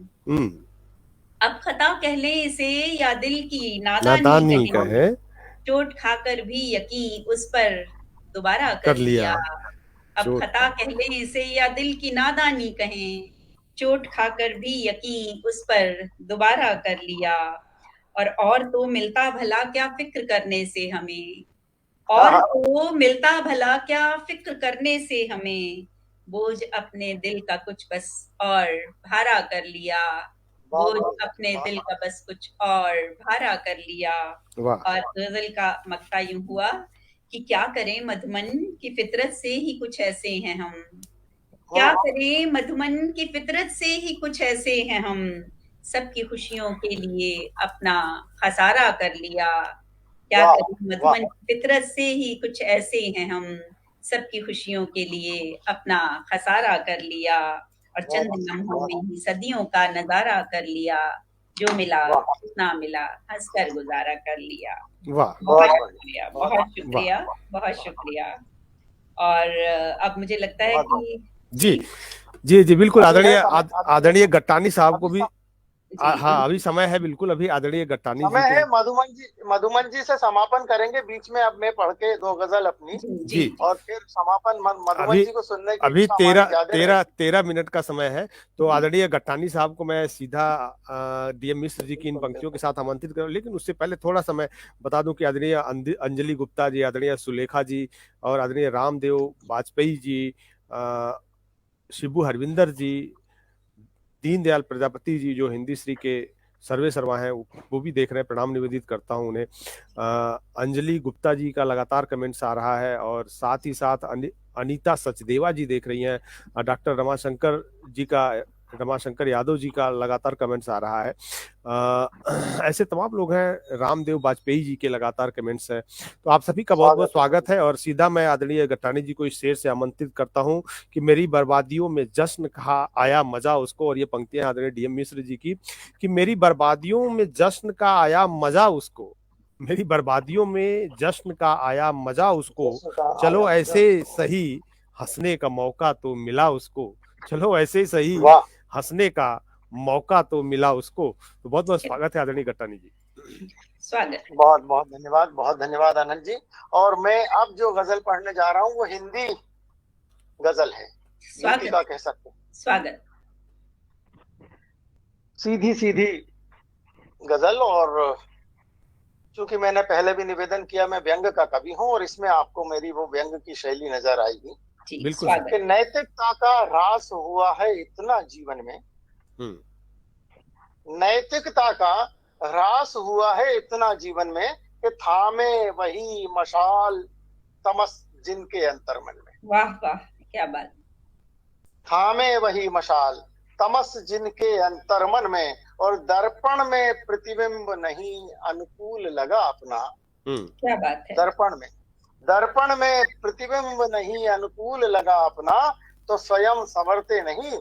अब खता कह लें इसे या दिल की नादानी कहें, चोट खाकर भी यकीन उस पर दोबारा कर लिया। अब खता कह लें इसे या दिल की नादानी कहें, चोट खाकर भी यकीन उस पर दोबारा कर लिया। और तो मिलता भला क्या फिक्र करने से हमें, और तो मिलता भला क्या फिक्र करने से हमें, बोझ अपने दिल का कुछ बस और भारा कर लिया, बोझ अपने दिल का बस कुछ और भारा कर लिया। और गजल का मक्ता यूं हुआ कि क्या करें मधुमन की फितरत से ही कुछ ऐसे हैं हम, क्या करें मधुमन की फितरत से ही कुछ ऐसे हैं हम, सबकी खुशियों के लिए अपना खसारा कर लिया। क्या करें मधुमन की फितरत से ही कुछ ऐसे हैं हम, सबकी खुशियों के लिए अपना खसारा कर लिया। और चंद लम्हों में ही सदियों का नजारा कर लिया, जो मिला जितना मिला हंसकर गुजारा कर लिया। बहुत शुक्रिया, बहुत शुक्रिया, बहुत शुक्रिया। और अब मुझे लगता है कि जी जी जी बिल्कुल आदरणीय गट्टानी साहब को भी हाँ अभी समय है, बिल्कुल अभी आदरणीय गट्टानी समय है। मधुमन जी से समापन करेंगे बीच में। अब मैं पढ़ के 2 गजल अपनी जी और फिर समापन मधुमन जी को सुनने की अभी 13 मिनट का समय है। तो आदरणीय गट्टानी साहब को मैं सीधा डीएम मिश्र जी की इन पंक्तियों के साथ आमंत्रित करूं, लेकिन उससे पहले थोड़ा सा मैं बता दूं कि आदरणीय अंजलि गुप्ता जी, आदरणीय सुलेखा जी और आदरणीय रामदेव वाजपेयी जी, शिबू हरविंदर जी, दीनदयाल प्रजापति जी जो हिंदी श्री के सर्वे सर्वा हैं वो भी देख रहे हैं, प्रणाम निवेदित करता हूं उन्हें। अंजलि गुप्ता जी का लगातार कमेंट्स आ रहा है और साथ ही साथ अनीता सचदेवा जी देख रही हैं, डॉक्टर रमाशंकर यादव जी का लगातार कमेंट्स आ रहा है। ऐसे तमाम लोग हैं, रामदेव वाजपेयी जी के लगातार कमेंट्स हैं। तो आप सभी का बहुत बहुत स्वागत है। और सीधा मैं आदरणीय गट्टानी जी को इस शेर से आमंत्रित करता हूं कि मेरी बर्बादियों में जश्न का आया मजा उसको। और ये पंक्तियां आदरणीय डीएम मिश्र जी की कि मेरी बर्बादियों में जश्न का आया मजा उसको, मेरी बर्बादियों में जश्न का आया मजा उसको, चलो ऐसे सही हंसने का मौका तो मिला उसको, चलो ऐसे सही हंसने का मौका तो मिला उसको। तो बहुत बहुत स्वागत है आदरणीय गट्टानी जी। स्वागत। बहुत बहुत धन्यवाद, बहुत धन्यवाद आनंद जी। और मैं अब जो गजल पढ़ने जा रहा हूँ वो हिंदी गजल है, स्वागत कह सकते हैं। स्वागत। सीधी सीधी गजल। और चूंकि मैंने पहले भी निवेदन किया मैं व्यंग का कवि हूँ और इसमें आपको मेरी वो व्यंग की शैली नजर आएगी। बिल्कुल कि नैतिकता का ह्रास हुआ है इतना जीवन में, नैतिकता का ह्रास हुआ है इतना जीवन में कि थामे वही मशाल तमस जिनके अंतर्मन में। वाह वाह क्या बात। थामे वही मशाल तमस जिनके अंतर्मन में, और दर्पण में प्रतिबिंब नहीं अनुकूल लगा अपना। क्या बात है। दर्पण में प्रतिबिंब नहीं अनुकूल लगा अपना, तो स्वयं संवरते नहीं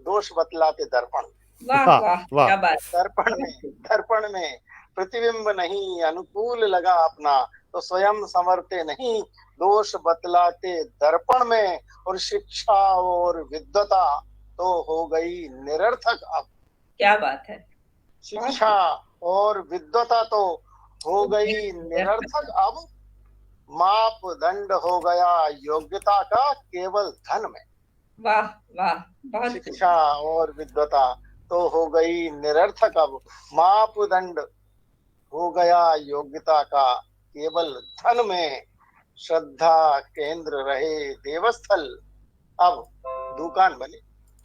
दोष बतलाते दर्पण। वाह वाह क्या बात। दर्पण में प्रतिबिंब नहीं अनुकूल लगा अपना, तो स्वयं संवरते नहीं दोष बतलाते दर्पण में। और शिक्षा और विद्वता तो हो गई निरर्थक अब। क्या बात है। शिक्षा और विद्वता तो हो गई निरर्थक अब, मापदंड हो गया योग्यता का केवल धन में। वाह वाह बहुत। शिक्षा और विद्वता तो हो गई निरर्थक अब, मापदंड हो गया योग्यता का केवल धन में, श्रद्धा केंद्र रहे देवस्थल, अब दुकान बने।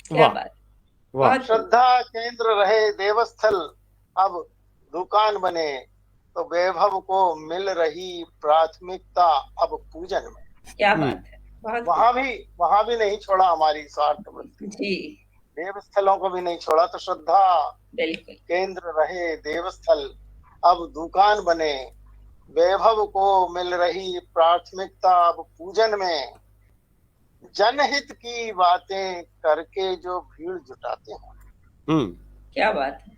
क्या वाह बात, वाह बहुत खूब। श्रद्धा केंद्र रहे देवस्थल, अब दुकान बने, तो वैभव को मिल रही प्राथमिकता अब पूजन में। क्या बात है, बहुत खूब। वहां भी नहीं छोड़ा हमारी स्वार्थ वृत्ति, जी देवस्थलों को भी नहीं छोड़ा। तो श्रद्धा बिल्कुल, केंद्र रहे देवस्थल, अब दुकान बने, वैभव को मिल रही प्राथमिकता अब पूजन में। जनहित की बातें करके जो भीड़ जुटाते हैं, क्या बात है,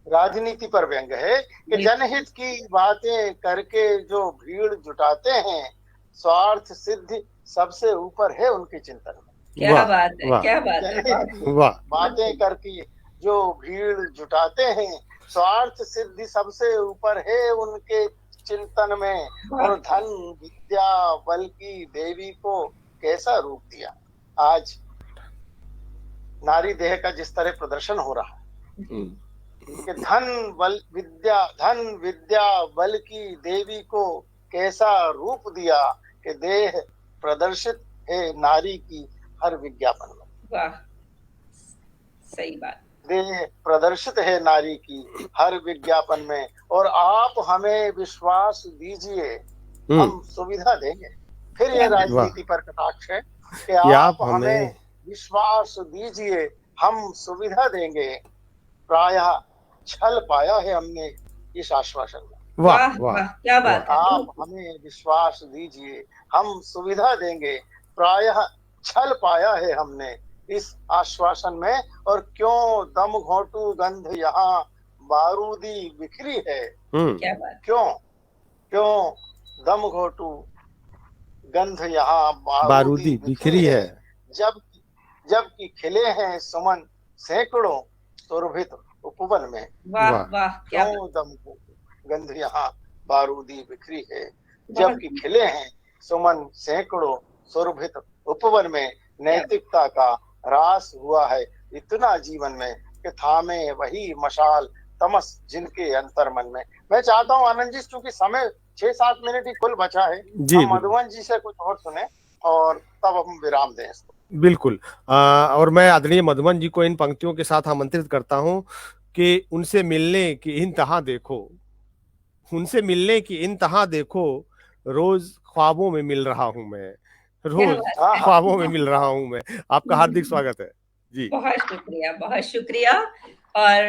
राजनीति पर व्यंग है कि बिल्कुल। जनहित की बातें करके जो भीड़ जुटाते हैं, स्वार्थ सिद्धि सबसे ऊपर है उनके चिंतन में। क्या वाह बात है, वाह क्या बात है, जनहित बहुत की वाह बातें करके जो भीड़ जुटाते हैं, स्वार्थ सिद्धि सबसे ऊपर है उनके चिंतन में। और धन विद्या बल की देवी को कैसा रूप दिया। आज नारी देह का जिस तरह प्रदर्शन हो रहा है कि धन विद्या बल की देवी को कैसा रूप दिया, कि देह प्रदर्शित है नारी की हर विज्ञापन में। वाह, सही बात, देह प्रदर्शित है नारी की हर विज्ञापन में। और आप हमें विश्वास दीजिए, हम सुविधा देंगे। फिर ये राजनीति पर कटाक्ष है कि आप हमें विश्वास दीजिए, हम सुविधा देंगे। प्रायः छल पाया है हमने इस आश्वासन में। वाह वाह वाह वाह, क्या बात है, आप हमें विश्वास दीजिए, हम सुविधा देंगे। प्रायः छल पाया है हमने इस आश्वासन में। और क्यों दम घोंटू गंध यहाँ बारूदी बिखरी है। क्या बात, क्यों दम घोंटू गंध यहाँ बारूदी बिखरी है। जबकि खिले हैं सुमन सैकड़ों सुरभित उपवन में। वाह वाह। वाह, क्या क्यों दम घोंटू गंध यहाँ बारूदी बिखरी है। जबकि खिले हैं सुमन सैकड़ों सुरभित उपवन में। नैतिकता का रास हुआ है इतना जीवन में, कि थामे वही मशाल तमस जिनके अंतर मन में। मैं चाहता हूँ आनंद जी, क्योंकि समय 6-7 मिनट ही कुल बचा है, जी, हम मधुवन जी से कुछ और सुने और तब हम विराम दें इसको। बिल्कुल। और मैं आदरणीय मधुवन जी को इन पंक्तियों के साथ आमंत्रित करता हूं कि उनसे मिलने की इंतहा देखो, उनसे मिलने की इंतहा देखो, रोज ख्वाबों में मिल रहा हूं मैं, रोज ख्वाबों में मिल रहा हूं मैं। आपका हार्दिक स्वागत है जी। बहुत शुक्रिया, बहुत शुक्रिया। और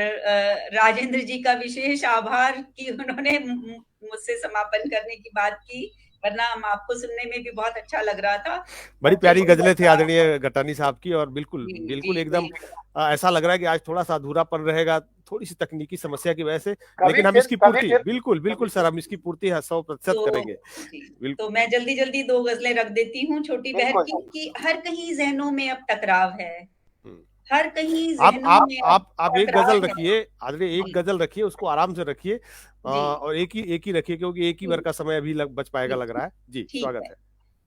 राजेंद्र जी का विशेष आभार कि उन्होंने मुझसे समापन करने की बात की, वरना हम आपको सुनने में भी बहुत अच्छा लग रहा था। बड़ी प्यारी गजलें थी आदरणीय गटानी साहब की, और बिल्कुल जी, बिल्कुल जी, एकदम जी। ऐसा लग रहा है कि आज थोड़ा सा अधूरापन रहेगा, थोड़ी सी तकनीकी समस्या की वजह से, कभी लेकिन हम फिर- इसकी कभी पूर्ति फिर- बिल्कुल बिल्कुल सर, हम इसकी पूर्ति 100% तो करेंगे। जी, बिल्कुल। तो मैं जल्दी जल्दी 2 गजलें रख देती हूँ छोटी बहन बिल्कुल। की, कि हर कहीं जहनों में अब टकराव है, हम्म। हर कहीं आप जहनों आप में आप अब आप एक टकराव गजल है। रखिए आदरणीय, एक जी। गजल रखिए, उसको आराम से रखिए, जी। और एक ही रखिए, क्योंकि एक ही बार का समय अभी बच पाएगा लग रहा है जी। ठीक स्वागत है। है।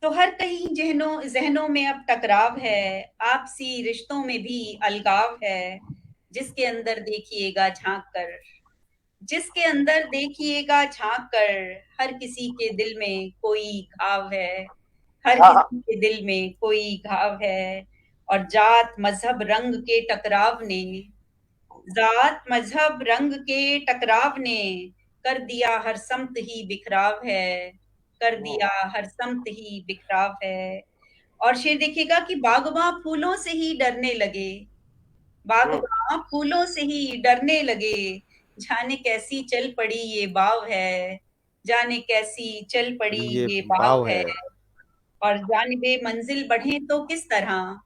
तो हर कहीं जहनों में अब टकराव है, आपसी रिश्तों में भी अलगाव है। जिसके अंदर देखिएगा झांक कर, जिसके अंदर देखिएगा झांक कर, हर किसी के दिल में कोई घाव है, हर किसी के दिल में कोई घाव है। और जात मजहब रंग के टकराव ने, जात मजहब रंग के टकराव ने कर दिया हर समत ही बिखराव है, कर दिया हर समत ही बिखराव है। और शेर देखिएगा कि बागबां फूलों से ही डरने लगे, बागबां फूलों से ही डरने लगे। जाने कैसी चल पड़ी ये बाव है, जाने कैसी चल पड़ी ये ये भाव बाव है। है। और जानिबे मंजिल बढ़े तो किस तरह,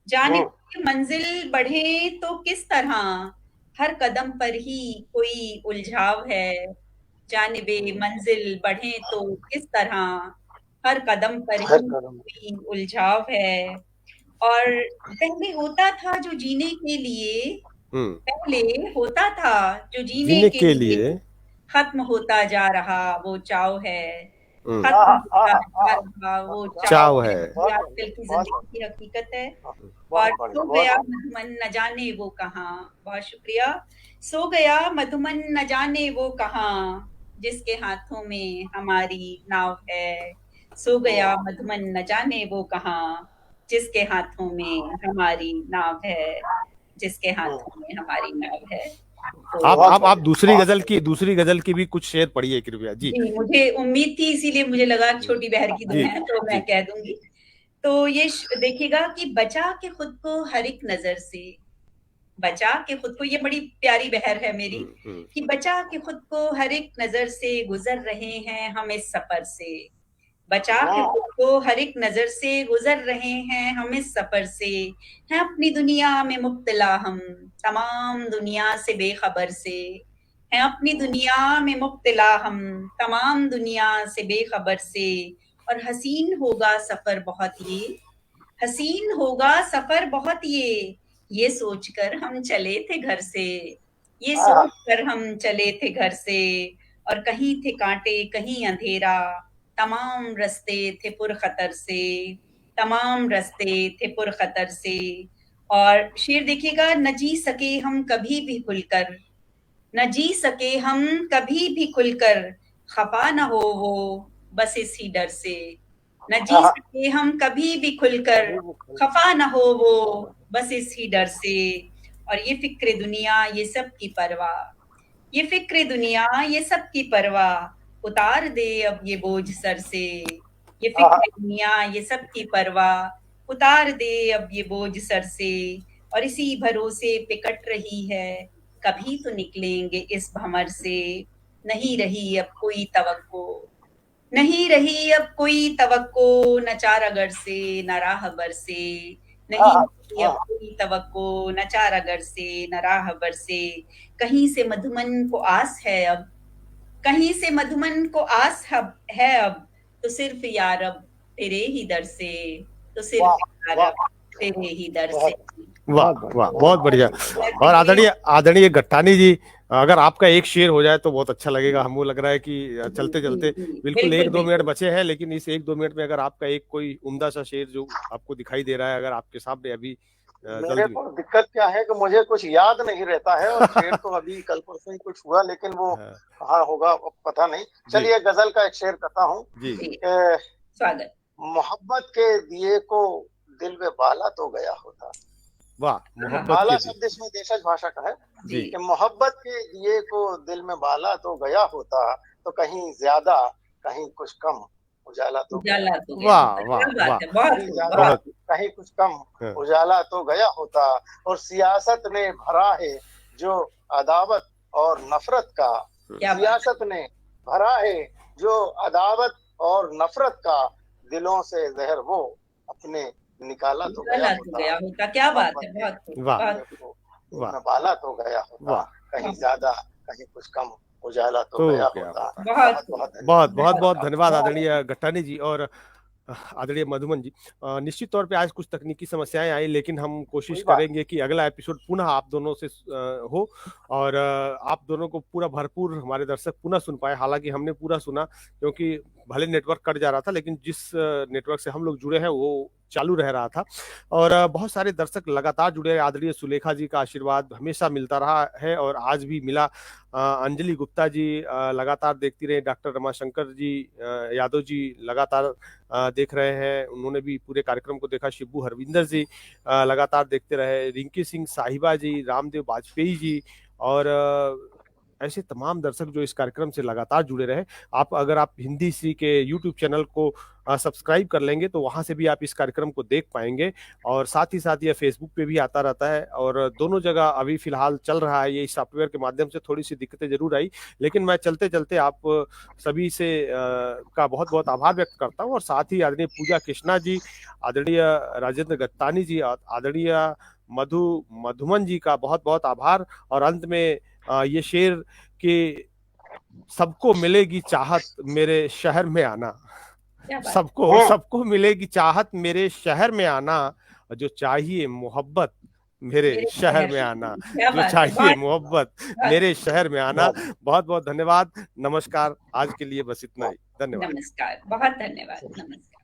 जानिबे मंजिल बढ़े तो किस तरह, हर कदम पर ही कोई उलझाव है। जानिबे मंजिल बढ़े तो किस तरह, हर कदम पर ही कोई उलझाव है। और पहले होता था जो जीने के लिए, पहले होता था जो जीने के लिए, खत्म होता जा रहा वो चाव है, खत्म का वो चाव है। ये आजकल की जिंदगी की हकीकत है। और बहुत बढ़िया, सो गया मधुमन न जाने वो कहाँ। बहुत शुक्रिया। सो गया मधुमन न जाने वो कहाँ, जिसके हाथों में हमारी नाव है। सो गया मधुमन न जाने वो कहाँ, जिसके हाथों में हमारी नाव है, जिसके हाथों में हमारी नाव है। तो आप दूसरी गजल की भी कुछ शेर पढ़िए कृपया जी। जी, मुझे उम्मीद थी, इसीलिए मुझे लगा छोटी बहर की धुन है तो मैं कह दूंगी। तो ये देखिएगा कि बचा के खुद को हर एक नजर से, बचा के खुद को, ये बड़ी प्यारी बहर है मेरी, कि बचा के खुद को हर एक नजर से गुजर रहे हैं हम इस सफर से। बचा के खुद को हर एक नजर से गुजर रहे हैं हम इस सफर से। हैं अपनी दुनिया में मुब्तला हम, तमाम दुनिया से बेखबर से। हैं अपनी दुनिया में मुब्तला हम, तमाम दुनिया से बेखबर से। और हसीन होगा सफर बहुत ये, हसीन होगा सफर बहुत ये सोचकर हम चले थे घर से, ये सोचकर हम चले थे घर से। और कहीं थे कांटे कहीं अंधेरा, तमाम रास्ते थे पुरखतर से, तमाम रास्ते थे पुरखतर से। और शेर देखिएगा, न जी सके हम कभी भी खुलकर, न जी सके हम कभी भी खुलकर, खफा न हो वो बस इसी डर से। न जी सके हम कभी भी खुलकर, खफा न हो वो बस इसी डर से। और ये फिक्र दुनिया ये सब की परवाह, ये फिक्र दुनिया ये सब की परवाह, उतार दे अब ये बोझ सर से। ये फिक्र दुनिया ये सब की परवाह, उतार दे अब ये बोझ सर से। और इसी भरोसे पे कट रही है, कभी तो निकलेंगे इस भंवर से। नहीं रही अब कोई तवक्को, नहीं रही अब कोई तवक्को, न चारागर से न राहबर से। नहीं रही अब कोई तवक्को, न चारागर से न राहबर से। कहीं से मधुमन को आस है अब, कहीं से मधुमन को आस है अब, तो सिर्फ यारब तेरे ही दर से, तो सिर्फ यारब तेरे ही दर से। वाह वाह, बहुत बढ़िया। और आदरणीय गट्टानी जी, अगर आपका एक शेर हो जाए तो बहुत अच्छा लगेगा। हमको लग रहा है कि चलते चलते बिल्कुल 1-2 मिनट बचे हैं, लेकिन इस 1-2 मिनट में अगर आपका एक कोई उम्दा सा शेर जो आपको दिखाई दे रहा है, अगर आपके सामने अभी मेरे को दिक्कत क्या है कि मुझे कुछ याद नहीं रहता है, और शेर तो अभी कल परसों ही कुछ हुआ, लेकिन वो कहाँ होगा पता नहीं। चलिए गजल का एक शेर कहता हूँ। स्वागत। मोहब्बत के दिए को दिल में बाला तो गया होता। वाह, बाला शब्द इसमें देशज भाषा का है कि मोहब्बत के दिए को दिल में बाला तो गया होता, तो कहीं ज्यादा कहीं कुछ कम उजाला तो वाह वाह, कहीं कुछ कम उजाला तो गया होता। और सियासत ने भरा है जो अदावत और नफरत का, सियासत ने भरा है जो अदावत और नफरत का, दिलों से जहर वो अपने निकाला तो गया होता। क्या बात है, बहुत बाला तो गया होता, कहीं ज्यादा कहीं कुछ कम उजाला तो गया होता। बहुत धन्यवाद आदरणीय गट्टानी जी और आदरणीय मधुमन जी। निश्चित तौर पे आज कुछ तकनीकी समस्याएं आई, लेकिन हम कोशिश करेंगे कि अगला एपिसोड पुनः आप दोनों से हो और आप दोनों को पूरा भरपूर हमारे दर्शक पुनः सुन पाए। हालांकि हमने पूरा सुना, क्योंकि भले नेटवर्क कट जा रहा था, लेकिन जिस नेटवर्क से हम लोग जुड़े हैं वो चालू रह रहा था और बहुत सारे दर्शक लगातार जुड़े रहे। आदरणीय सुलेखा जी का आशीर्वाद हमेशा मिलता रहा है और आज भी मिला। अंजलि गुप्ता जी लगातार देखती रहे, डॉक्टर रमाशंकर जी यादव जी लगातार देख रहे हैं, उन्होंने भी पूरे कार्यक्रम को देखा। शिबू हरविंदर जी लगातार देखते रहे, रिंकी सिंह साहिबा जी, रामदेव वाजपेयी जी और ऐसे तमाम दर्शक जो इस कार्यक्रम से लगातार जुड़े रहे। अगर आप हिंदी श्री के यूट्यूब चैनल को सब्सक्राइब कर लेंगे तो वहां से भी आप इस कार्यक्रम को देख पाएंगे और साथ ही साथ ये फेसबुक पे भी आता रहता है और दोनों जगह अभी फिलहाल चल रहा है। ये इस सॉफ्टवेयर के माध्यम से थोड़ी सी दिक्कतें जरूर आई, लेकिन मैं चलते चलते आप सभी से का बहुत बहुत आभार व्यक्त करता हूँ और साथ ही आदरणीय पूजा कृष्णा जी, आदरणीय राजेंद्र गत्तानी जी, आदरणीय मधुमन जी का बहुत बहुत आभार। और अंत में ये शेर कि सबको मिलेगी चाहत मेरे शहर में आना, सबको मिलेगी चाहत मेरे शहर में आना, जो चाहिए मोहब्बत मेरे शहर में आना, जो चाहिए मोहब्बत मेरे शहर में आना। बहुत बहुत धन्यवाद, नमस्कार। आज के लिए बस इतना ही, धन्यवाद। नमस्कार, बहुत धन्यवाद, नमस्कार।